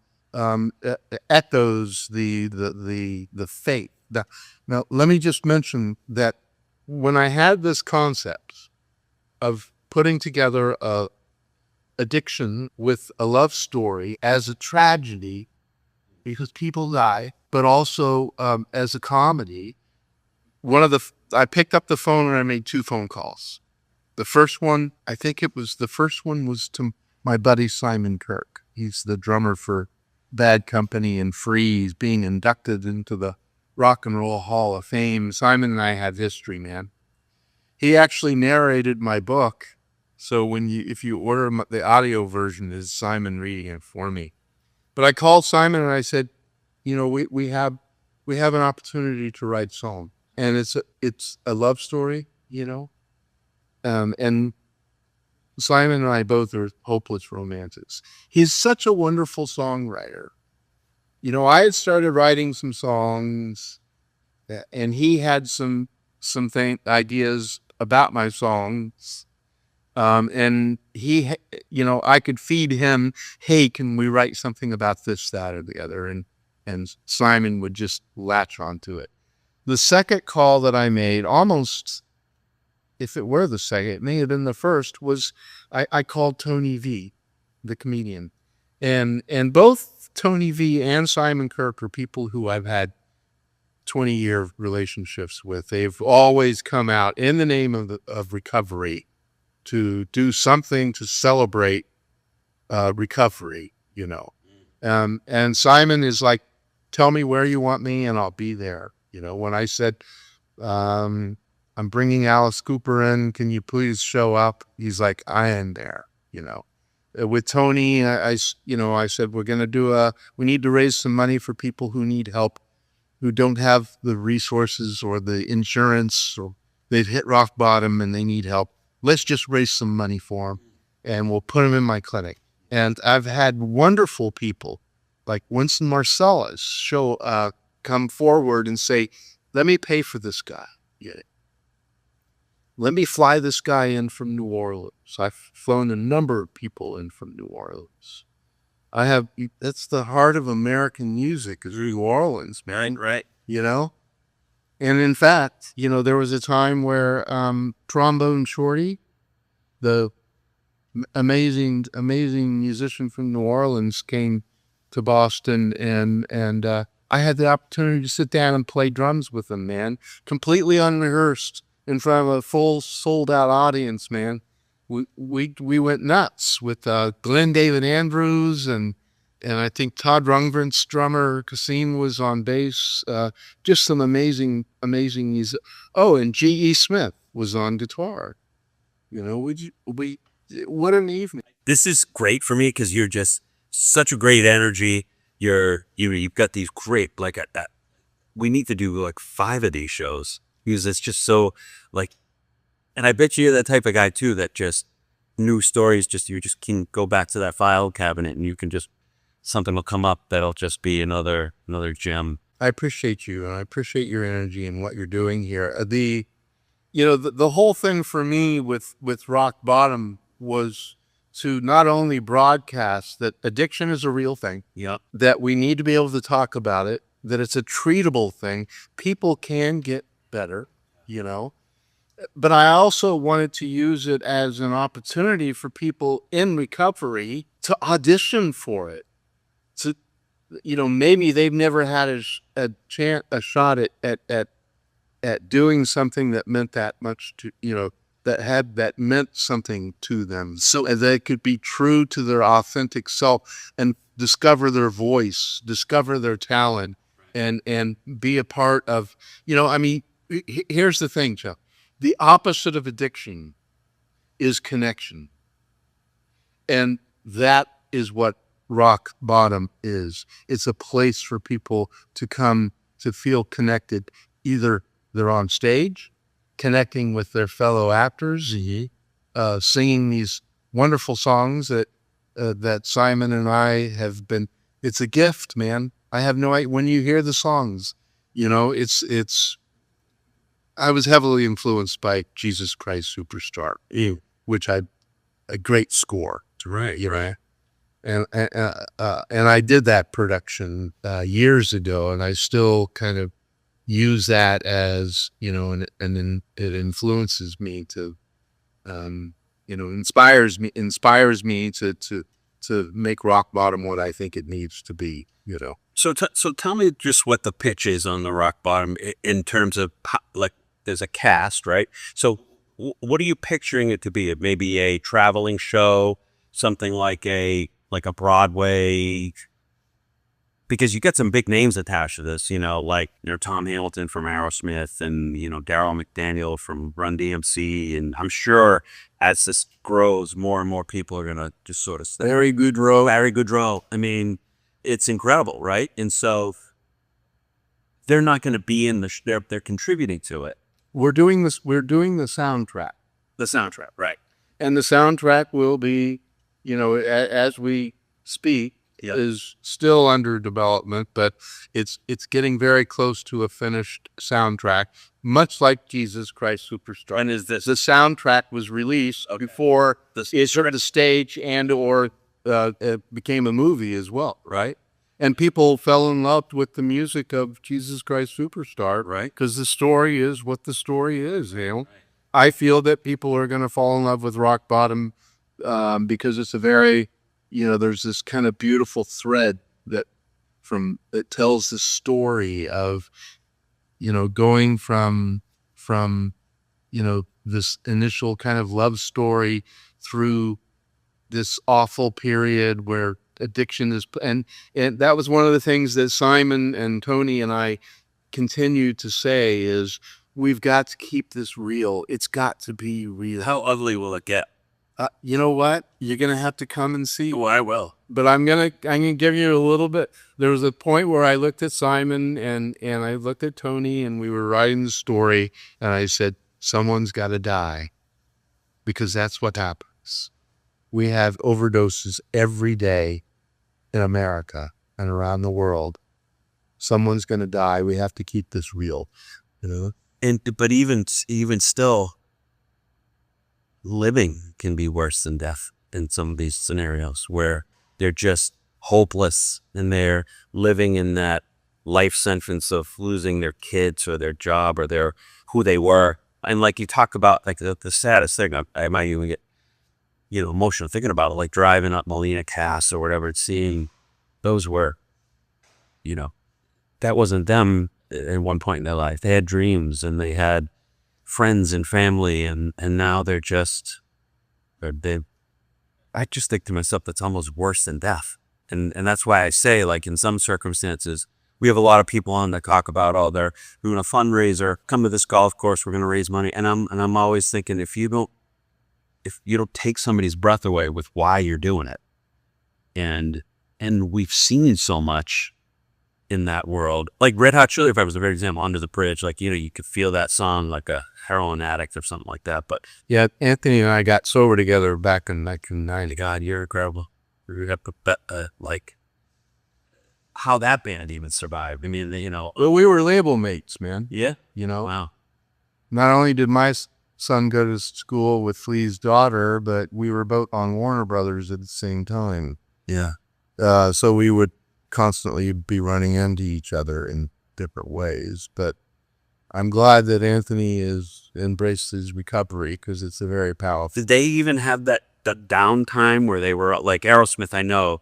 echoes the faith. Now, let me just mention that when I had this concept of putting together a addiction with a love story as a tragedy, because people die, but also as a comedy, I picked up the phone and I made 2 phone calls. The first one was to my buddy Simon Kirke. He's the drummer for Bad Company and Freeze, being inducted into the Rock and Roll Hall of Fame. Simon and I had history, man. He actually narrated my book. So if you order the audio version, is Simon reading it for me. But I called Simon and I said, you know, we have an opportunity to write a song, and it's a love story, you know. And Simon and I both are hopeless romantics. He's such a wonderful songwriter. You know, I had started writing some songs, and he had some ideas about my songs. And he, you know, I could feed him, hey, can we write something about this, that, or the other? And Simon would just latch onto it. The second call that I made, almost, if it were the second, it may have been the first, was I called Tony V, the comedian. And both Tony V and Simon Kirke are people who I've had 20-year relationships with. They've always come out in the name of recovery to do something to celebrate recovery, you know. And Simon is like, tell me where you want me and I'll be there. You know, when I said, I'm bringing Alice Cooper in, can you please show up? He's like, I am there, you know. With Tony, I said, we need to raise some money for people who need help, who don't have the resources or the insurance, or they've hit rock bottom and they need help. Let's just raise some money for them and we'll put them in my clinic. And I've had wonderful people like Winston Marsalis come forward and say, let me pay for this guy. Yeah. Let me fly this guy in from New Orleans. I've flown a number of people in from New Orleans. That's the heart of American music, is New Orleans, man. Right. You know? And in fact, you know, there was a time where Trombone Shorty, the amazing musician from New Orleans, came to Boston, and I had the opportunity to sit down and play drums with him, man, completely unrehearsed in front of a full sold-out audience, man. We went nuts with Glenn David Andrews and I think Todd Rundgren's drummer Cassine was on bass. Just some amazing music. Oh, and G.E. Smith was on guitar. You know, what an evening. This is great for me because you're just such a great energy. You've got these great, we need to do like 5 of these shows because it's just so and I bet you're that type of guy too, that just new stories, you just can go back to that file cabinet and you can just, something will come up that'll just be another gem. I appreciate you, and I appreciate your energy and what you're doing here. The whole thing for me with Rock Bottom was to not only broadcast that addiction is a real thing, Yep. that we need to be able to talk about it, that it's a treatable thing. People can get better, you know. But I also wanted to use it as an opportunity for people in recovery to audition for it. To, you know, maybe they've never had a shot at doing something that meant that much to, you know, that meant something to them. So they could be true to their authentic self and discover their voice, discover their talent, and be a part of, you know, I mean, here's the thing, Joe. The opposite of addiction is connection. And that is what rock bottom is. It's a place for people to come to feel connected. Either they're on stage, connecting with their fellow actors, singing these wonderful songs that Simon and I have been. It's a gift, man. I have no idea. When you hear the songs, you know, it's. I was heavily influenced by Jesus Christ Superstar, which a great score. Right. You know? And I did that production years ago, and I still kind of use that as, you know, and then it influences me to, you know, inspires me to make rock bottom what I think it needs to be, you know. So tell me just what the pitch is on the rock bottom in terms of like there's a cast, right? So what are you picturing it to be? Maybe a traveling show, something like a Broadway, because you get some big names attached to this, you know, like, you know, Tom Hamilton from Aerosmith and, you know, Daryl McDaniel from Run DMC. And I'm sure as this grows, more and more people are going to just sort of say, Barry Goudreau. I mean, it's incredible, right? And so they're not going to be in they're contributing to it. We're doing the soundtrack. The soundtrack, right. And the soundtrack will be, you know, as we speak, Yep. is still under development, but it's getting very close to a finished soundtrack, much like Jesus Christ Superstar. When is this? The soundtrack was released before it sort of the stage and or it became a movie as well, right? And people fell in love with the music of Jesus Christ Superstar, Right. Because the story is what the story is, you know? Right. I feel that people are going to fall in love with rock bottom because it's a very, you know, there's this kind of beautiful thread that tells the story of, you know, going from, you know, this initial kind of love story through this awful period where addiction is, and that was one of the things that Simon and Tony and I continue to say is we've got to keep this real. It's got to be real. How ugly will it get? You know what? You're gonna have to come and see. Well, I will. But I'm gonna give you a little bit. There was a point where I looked at Simon and I looked at Tony, and we were writing the story, and I said, someone's got to die, because that's what happens. We have overdoses every day in America and around the world. Someone's going to die. We have to keep this real, you know. But even still, living can be worse than death in some of these scenarios where they're just hopeless and they're living in that life sentence of losing their kids or their job or their who they were. And like you talk about, like the saddest thing, I might even get, you know, emotional thinking about it, like driving up Molina Cass or whatever, and seeing those were, you know, that wasn't them at one point in their life. They had dreams and they had friends and family, and now they're just, I just think to myself, that's almost worse than death. And that's why I say, like, in some circumstances, we have a lot of people on that talk about, oh, they're doing a fundraiser, come to this golf course, we're going to raise money. And I'm always thinking, if you don't take somebody's breath away with why you're doing it, and we've seen so much in that world, like Red Hot Chili Peppers, a very example, Under the Bridge, like, you know, you could feel that song like a heroin addict or something like that. But yeah, Anthony and I got sober together back in 1990. God, you're incredible. Like how that band even survived. I mean, you know, Well, we were label mates, man. yeah, You know, wow, not only did my son go to school with Flea's daughter, but we were both on Warner Brothers at the same time. yeah, So we would constantly be running into each other in different ways. But I'm glad that Anthony has embraced his recovery, because it's a very powerful. Did they even have that downtime where they were like Aerosmith? I know,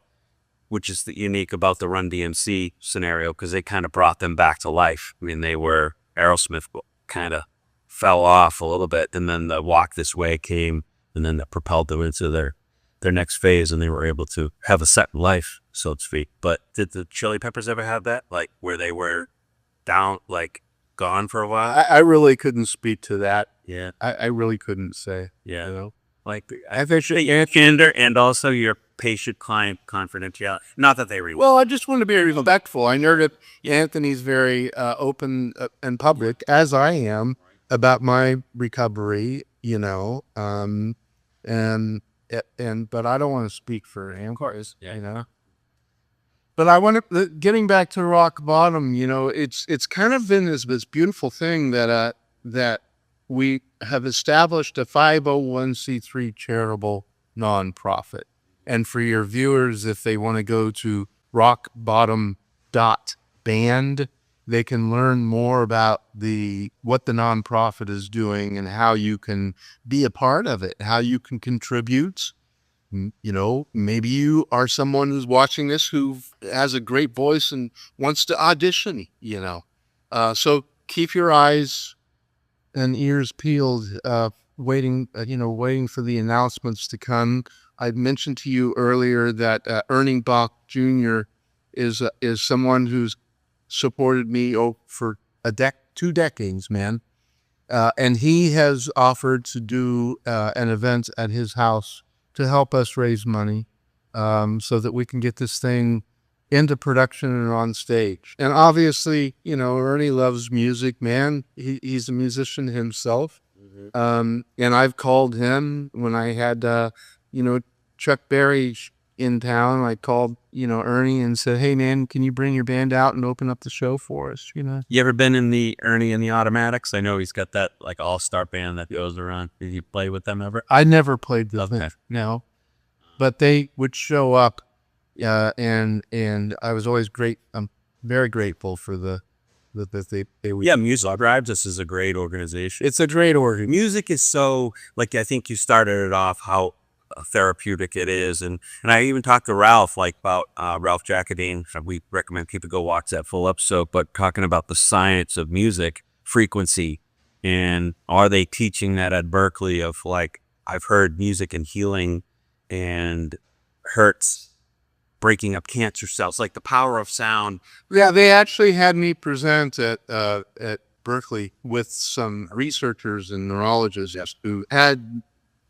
which is the unique about the Run DMC scenario, because they kind of brought them back to life. I mean, Aerosmith kind of fell off a little bit, and then the Walk This Way came, and then that propelled them into their next phase, and they were able to have a second life, so to speak. But did the Chili Peppers ever have that, like where they were down, like gone for a while? I really couldn't speak to that. Yeah, I really couldn't say. yeah. You know? Like I appreciate your candor and also your patient client confidentiality. Not that they really. Well, I just want to be respectful. I know that Anthony's very open and public, as I am, about my recovery. You know, and but I don't want to speak for him. Of course, yeah. You know. But I want to, getting back to rock bottom. You know, it's kind of been this beautiful thing that we have established a 501c3 charitable nonprofit. And for your viewers, if they want to go to rockbottom.band, they can learn more about what the nonprofit is doing and how you can be a part of it, how you can contribute. You know, maybe you are someone who's watching this who has a great voice and wants to audition, you know. So keep your eyes and ears peeled, waiting for the announcements to come. I mentioned to you earlier that Ernie Bach Jr. is someone who's supported me for 2 decades, man. And he has offered to do an event at his house to help us raise money, so that we can get this thing into production and on stage. And obviously, you know, Ernie loves music, man. He's a musician himself. Mm-hmm. And I've called him when I had, Chuck Berry in town. I called, Ernie and said, hey man, can you bring your band out and open up the show for us? You know, You ever been in the Ernie and the Automatics? I know he's got that like all-star band that goes around. Did you play with them ever? I never played with Okay. them, no, but they would show up. And I was always great. I'm very grateful for that they would. Yeah, Music Drives. This is a great organization. It's a great organ. Music is so, like, I think you started it off how therapeutic it is, and I even talked to Ralph about Ralph Jaccodine. We recommend people go watch that full episode, but talking about the science of music frequency, and are they teaching that at Berklee of, like, I've heard music and healing and hurts breaking up cancer cells, like the power of sound. Yeah, they actually had me present at Berklee with some researchers and neurologists who had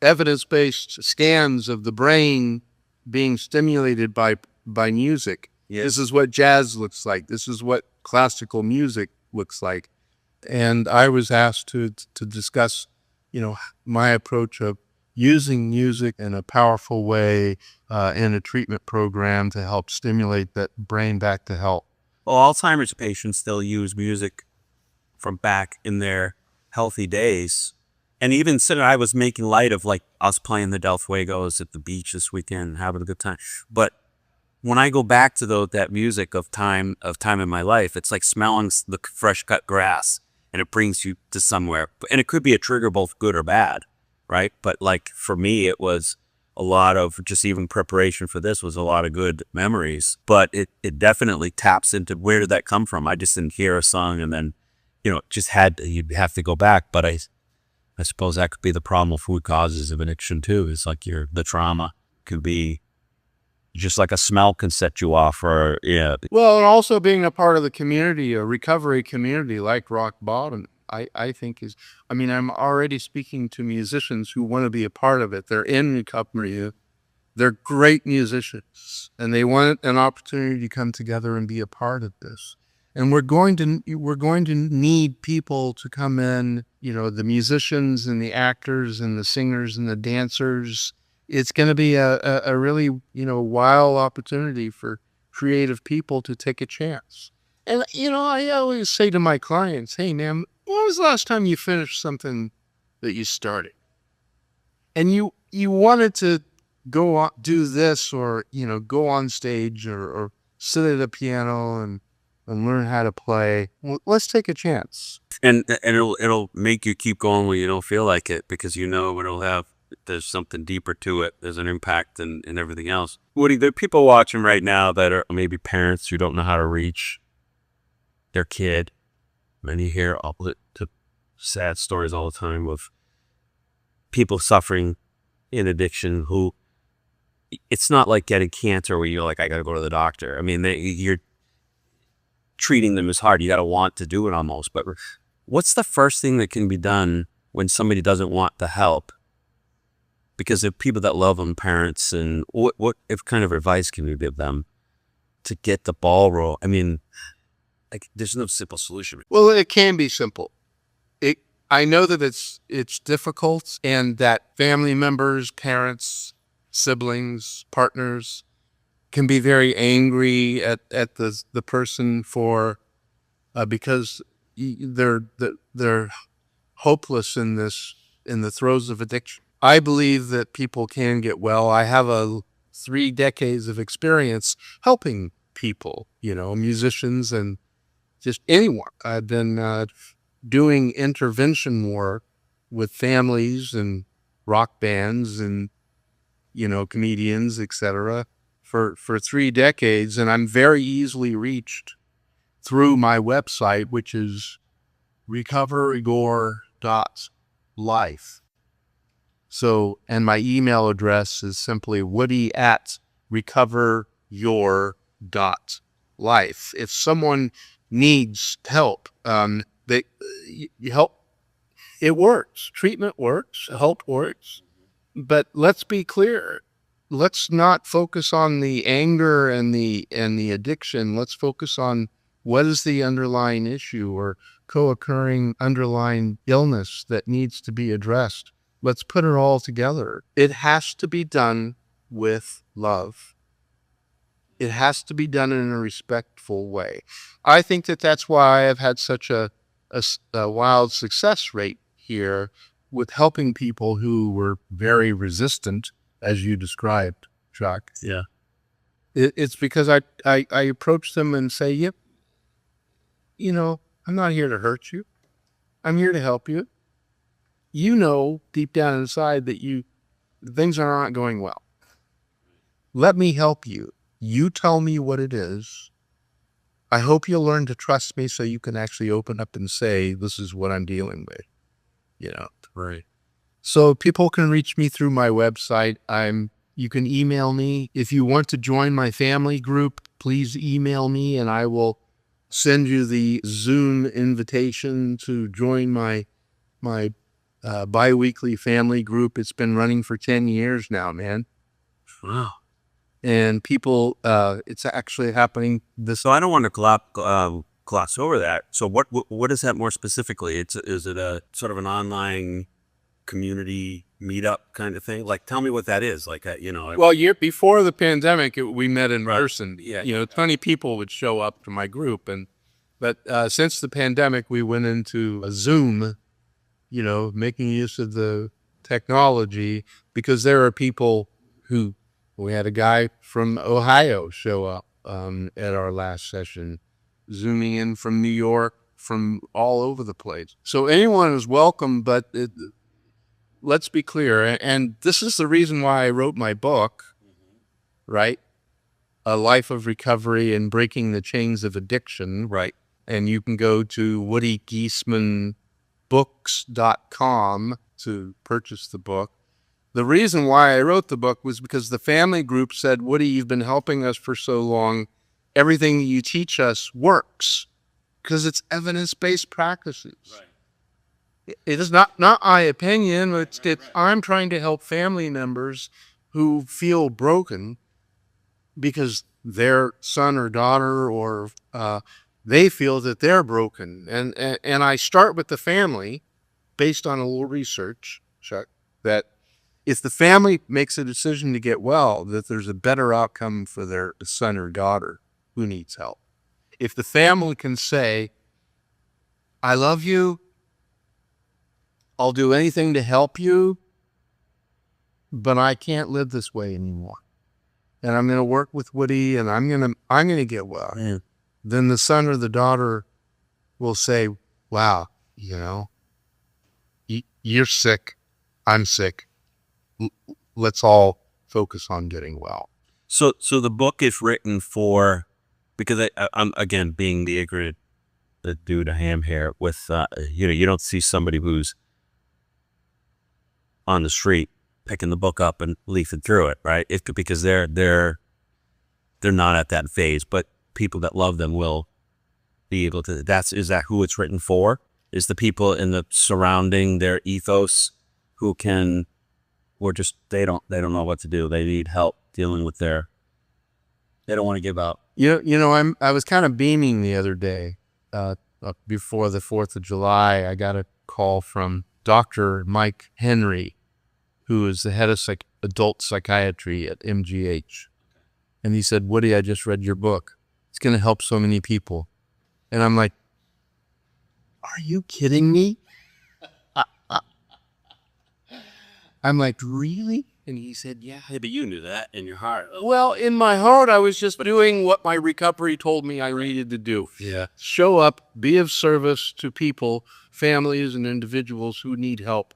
evidence-based scans of the brain being stimulated by music. Yes. This is what jazz looks like. This is what classical music looks like. And I was asked to discuss, my approach of using music in a powerful way in a treatment program to help stimulate that brain back to health. Well, Alzheimer's patients still use music from back in their healthy days. And even said I was making light of, like, us playing the Del Fuegos at the beach this weekend, having a good time. But when I go back to that music of time in my life, it's like smelling the fresh cut grass, and it brings you to somewhere. And it could be a trigger, both good or bad, right? But like for me, it was a lot of just even preparation for this was a lot of good memories. But it definitely taps into where did that come from? I just didn't hear a song and then, you'd have to go back. But I suppose that could be the problem with food causes of addiction too. It's like the trauma could be just like a smell can set you off, or yeah. Well, and also being a part of the community, a recovery community like Rock Bottom, I think I'm already speaking to musicians who want to be a part of it. They're in recovery. They're great musicians, and they want an opportunity to come together and be a part of this. And we're going to need people to come in, the musicians and the actors and the singers and the dancers. It's going to be a really, wild opportunity for creative people to take a chance. And, I always say to my clients, hey, man, when was the last time you finished something that you started? And you wanted to go on, do this, or, go on stage or sit at a piano and learn how to play. Well, let's take a chance. And it'll make you keep going when you don't feel like it, because you know it'll have, there's something deeper to it. There's an impact and everything else. Woody, there are people watching right now that are maybe parents who don't know how to reach their kid. And you hear all the sad stories all the time of people suffering in addiction who, it's not like getting cancer where you're like, I got to go to the doctor. I mean, you're treating them as hard. You got to want to do it almost. But what's the first thing that can be done when somebody doesn't want the help? Because of people that love them, parents, and what if kind of advice can you give them to get the ball roll? I mean, like, there's no simple solution. Well, it can be simple. I know that it's difficult, and that family members, parents, siblings, partners can be very angry at the person for because they're hopeless in the throes of addiction. I believe that people can get well. I have 3 decades of experience helping people, musicians and just anyone. I've been doing intervention work with families and rock bands and, comedians, etc. for 3 decades. And I'm very easily reached through my website, which is recoverigor.life. So, and my email address is simply woody@recoveryour.life. If someone needs help, help. It works. Treatment works. Help works. But let's be clear. Let's not focus on the anger and the addiction. Let's focus on what is the underlying issue or co-occurring underlying illness that needs to be addressed. Let's put it all together. It has to be done with love. It has to be done in a respectful way. I think that's why I've had such a wild success rate here with helping people who were very resistant, as you described, Chuck. Yeah. It's because I approach them and say, yep, I'm not here to hurt you. I'm here to help you. Deep down inside that things are not going well. Let me help you. You tell me what it is. I hope you'll learn to trust me so you can actually open up and say, this is what I'm dealing with. Right. So people can reach me through my website. You can email me. If you want to join my family group, please email me and I will send you the Zoom invitation to join my bi-weekly family group. It's been running for 10 years now, man. Wow. And people, it's actually happening this. So I don't want to gloss over that. So what is that more specifically? Is it a sort of an online community meetup kind of thing? Like, tell me what that is. Like, Well, before the pandemic, we met in person. Yeah. 20 people would show up to my group, but since the pandemic, we went into a Zoom. Making use of the technology, because there are people who. We had a guy from Ohio show up at our last session, Zooming in from New York, from all over the place. So anyone is welcome, but let's be clear. And this is the reason why I wrote my book, right? A Life of Recovery and Breaking the Chains of Addiction. Right. And you can go to woodygiessmannbooks.com to purchase the book. The reason why I wrote the book was because the family group said, Woody, you've been helping us for so long. Everything you teach us works because it's evidence-based practices. Right. It is not my opinion. It's I'm trying to help family members who feel broken because their son or daughter or they feel that they're broken. And I start with the family based on a little research, Chuck, that if the family makes a decision to get well, that there's a better outcome for their son or daughter who needs help. If the family can say, I love you, I'll do anything to help you, but I can't live this way anymore. and I'm going to work with Woody, and I'm going to get well. Yeah. Then the son or the daughter will say, wow, you know, you're sick. I'm sick. Let's all focus on getting well. So the book is written for, because I'm again being the ignorant, the dude I am here with, you don't see somebody who's on the street picking the book up and leafing through it, right? Because they're not at that phase, but people that love them will be able to. Is that who it's written for? Is the people in the surrounding their ethos who can, or just they don't know what to do. They need help dealing with they don't want to give up. I was kind of beaming the other day, before the 4th of July. I got a call from Dr. Mike Henry, who is the head of adult psychiatry at MGH. And he said, Woody, I just read your book. It's going to help so many people. And I'm like, are you kidding me? I'm like, really? And he said, yeah. Hey, but you knew that in your heart. Well, in my heart, I was just doing what my recovery told me I needed to do. Yeah. Show up, be of service to people, families, and individuals who need help.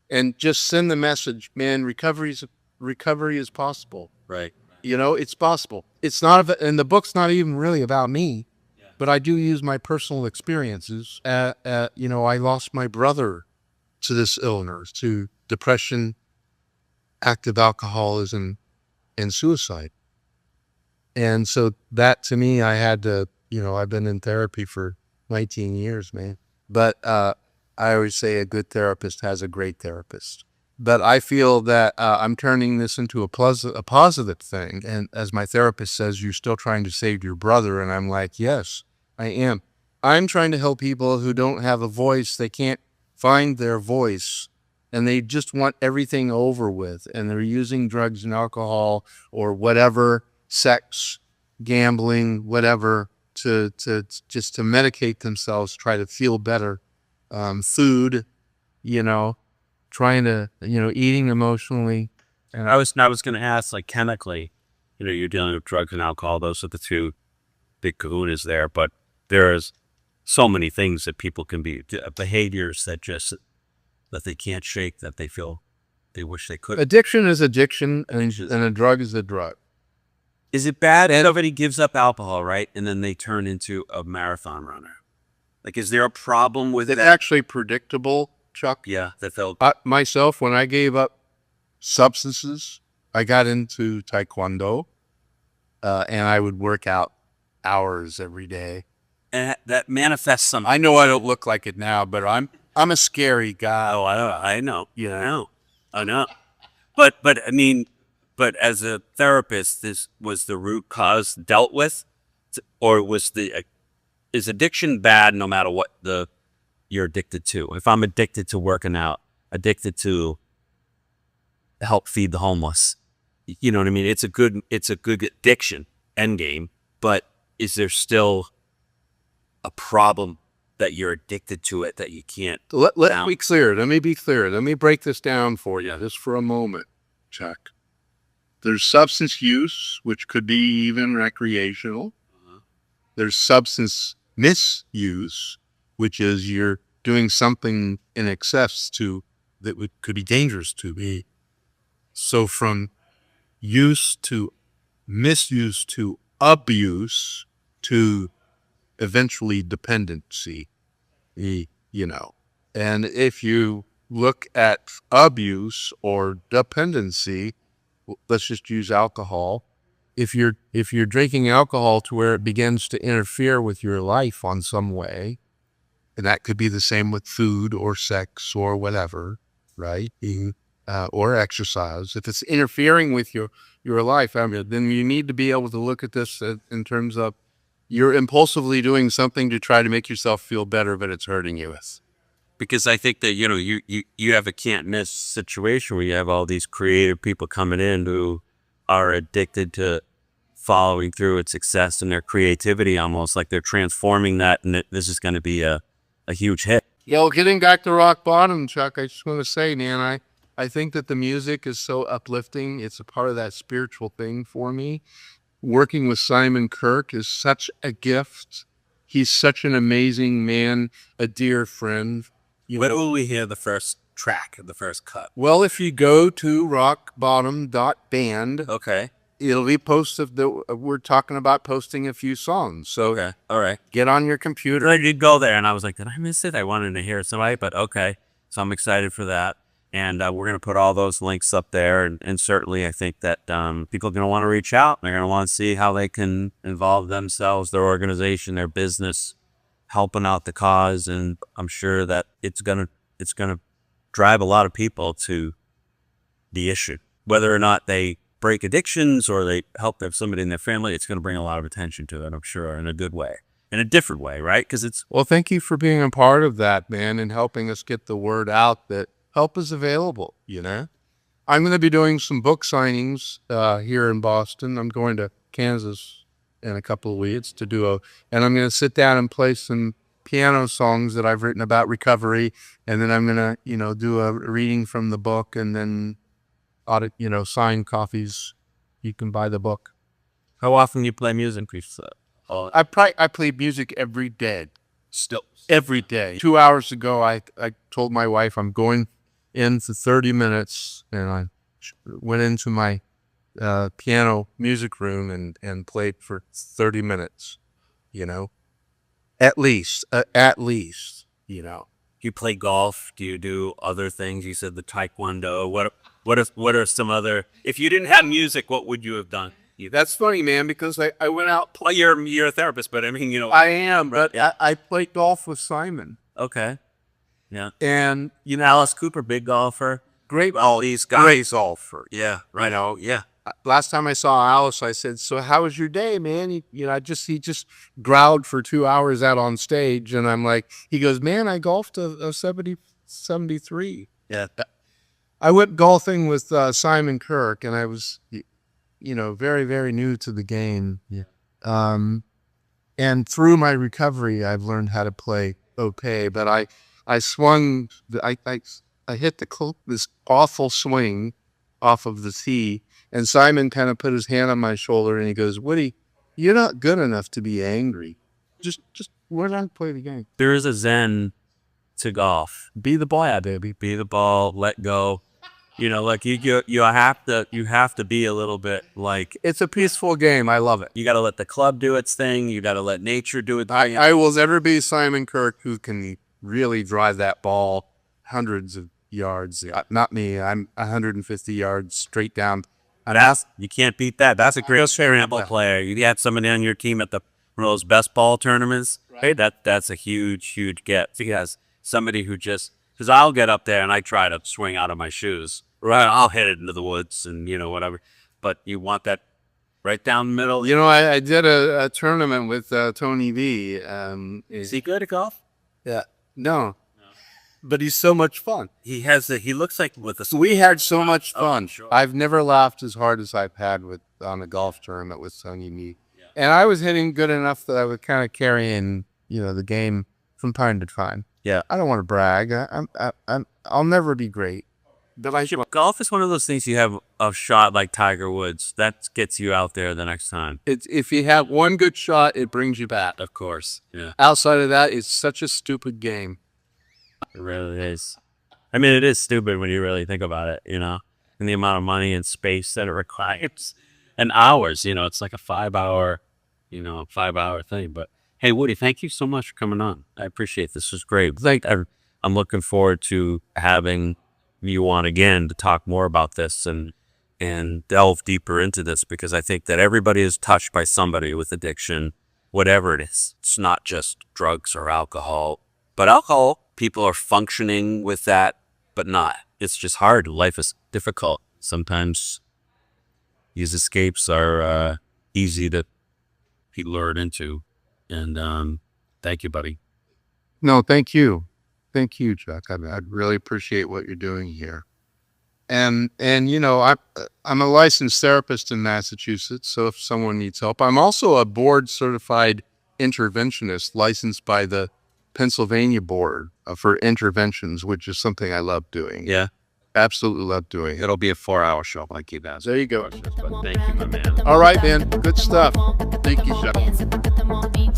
And just send the message, man, recovery is possible. Right. It's possible. It's not, and the book's not even really about me, but I do use my personal experiences. I lost my brother to this illness, to depression, active alcoholism, and suicide. And so that, to me, I had to, I've been in therapy for 19 years, man. But I always say a good therapist has a great therapist. But I feel that I'm turning this into a positive thing. And as my therapist says, you're still trying to save your brother. And I'm like, yes, I am. I'm trying to help people who don't have a voice. They can't find their voice, and they just want everything over with. And they're using drugs and alcohol or whatever, sex, gambling, whatever, to just to medicate themselves, try to feel better. Food, trying to, eating emotionally. And I was going to ask, like, chemically, you're dealing with drugs and alcohol. Those are the two big kahunas there. But there's so many things that people can be, behaviors that they can't shake, that they feel they wish they could. Addiction is addiction, and a drug is a drug. Is it bad? Everybody gives up alcohol, right? And then they turn into a marathon runner. Like, is there a problem with It's it? actually predictable, Chuck. Yeah, that they'll. Myself, when I gave up substances, I got into Taekwondo, and I would work out hours every day. And that manifests some. I know I don't look like it now, but I'm a scary guy. Oh, I know. I know. But I mean, but as a therapist, this was the root cause dealt with, or is addiction bad no matter what you're addicted to? If I'm addicted to working out, addicted to help feed the homeless, you know what I mean? It's a good addiction end game, but is there still a problem that you're addicted to it that you can't? Let me be clear. Let me break this down for you just for a moment, Chuck. There's substance use, which could be even recreational. There's substance misuse, which is you're doing something in excess that could be dangerous to me. So from use to misuse to abuse to eventually dependency, And if you look at abuse or dependency, let's just use alcohol. If you're drinking alcohol to where it begins to interfere with your life on some way, and that could be the same with food or sex or whatever, right? Or exercise. If it's interfering with your life, then you need to be able to look at this in terms of you're impulsively doing something to try to make yourself feel better, but it's hurting you. Because I think that, you have a can't miss situation where you have all these creative people coming in who are addicted to following through with success and their creativity, almost like they're transforming that, and this is going to be a huge hit. Getting back to rock bottom, Chuck, I just want to say, man, I think that the music is so uplifting. It's a part of that spiritual thing for me. Working with Simon Kirke is such a gift. He's such an amazing man, a dear friend. When will we hear the first track, the first cut? Well, if you go to rockbottom.band, Okay. it'll be posted. We're talking about posting a few songs. So Okay. All right. get on your computer. I did go there, and I was like, did I miss it? I wanted to hear somebody, but okay. So I'm excited for that. And we're going to put all those links up there. And certainly I think that people are going to want to reach out. They're going to want to see how they can involve themselves, their organization, their business, helping out the cause. And I'm sure that it's going to drive a lot of people to the issue. Whether or not they break addictions or they help somebody in their family, it's going to bring a lot of attention to it, I'm sure, in a good way. In a different way, right? Because it's... Well, thank you for being a part of that, man, and helping us get the word out that help is available, you know? I'm going to be doing some book signings here in Boston. I'm going to Kansas in a couple of weeks and I'm going to sit down and play some piano songs that I've written about recovery. And then I'm going to, do a reading from the book and then sign copies. You can buy the book. How often do you play music? I play music every day. Still. Every day. 2 hours ago, I told my wife I'm going in for 30 minutes, and I went into my piano music room and played for 30 minutes, At least, Do you play golf? Do you do other things? You said the taekwondo. What are some other... If you didn't have music, what would you have done? That's funny, man, because I went out... Well, you're a therapist, but I mean, I am, but I played golf with Simon. Okay. Yeah. And, Alice Cooper, big golfer. Great golfer. Yeah, right. Yeah. Last time I saw Alice, I said, "So how was your day, man?" He just growled for 2 hours out on stage, and I'm like, he goes, "Man, I golfed a 73." Yeah. I went golfing with Simon Kirke, and I was, very, very new to the game. Yeah. And through my recovery, I've learned how to play okay, but I swung, I hit this awful swing off of the tee, and Simon kind of put his hand on my shoulder and he goes, "Woody, you're not good enough to be angry. Just learn how to play the game." There is a zen to golf. Be the ball, baby. Be the ball, let go. Like you have to be a little bit like... It's a peaceful game. I love it. You got to let the club do its thing. You got to let nature do its thing. I will never be Simon Kirke, who can really drive that ball hundreds of yards. Not me. I'm 150 yards straight down. You can't beat that. That's a great scramble player. You had somebody on your team at one of those best ball tournaments. Right. Hey, that's a huge get. Because somebody who because I'll get up there and I try to swing out of my shoes. Right, I'll hit it into the woods and whatever. But you want that right down the middle. I did a tournament with Tony V. Is he good at golf? Yeah. No. But he's so much fun. He looks like We had so much fun. Sure. I've never laughed as hard as I've had on a golf tournament with Tony V. Yeah. And I was hitting good enough that I would kind of carry in, the game from time to time. Yeah. I don't want to brag. I'll never be great. But golf is one of those things you have a shot like Tiger Woods. That gets you out there the next time. If you have one good shot, it brings you back. Of course. Yeah. Outside of that, it's such a stupid game. It really is. I mean, it is stupid when you really think about it, and the amount of money and space that it requires and hours, it's like a 5-hour, 5-hour thing. But hey, Woody, thank you so much for coming on. I appreciate this. This was great. I'm looking forward to having you on again to talk more about this and delve deeper into this, because I think that everybody is touched by somebody with addiction, whatever it is. It's not just drugs or alcohol, but alcohol. People are functioning with that, but not. It's just hard. Life is difficult. Sometimes these escapes are easy to be lured into. And thank you, buddy. No, thank you. Thank you, Chuck. I really appreciate what you're doing here. And I'm a licensed therapist in Massachusetts, so if someone needs help. I'm also a board-certified interventionist licensed by the Pennsylvania Board for interventions, which is something I love doing. Yeah. Absolutely love doing it. It'll be a 4-hour show like you guys. There you go. But thank you, my man. All right, man. Good stuff. Thank you, Chuck. Put them on me.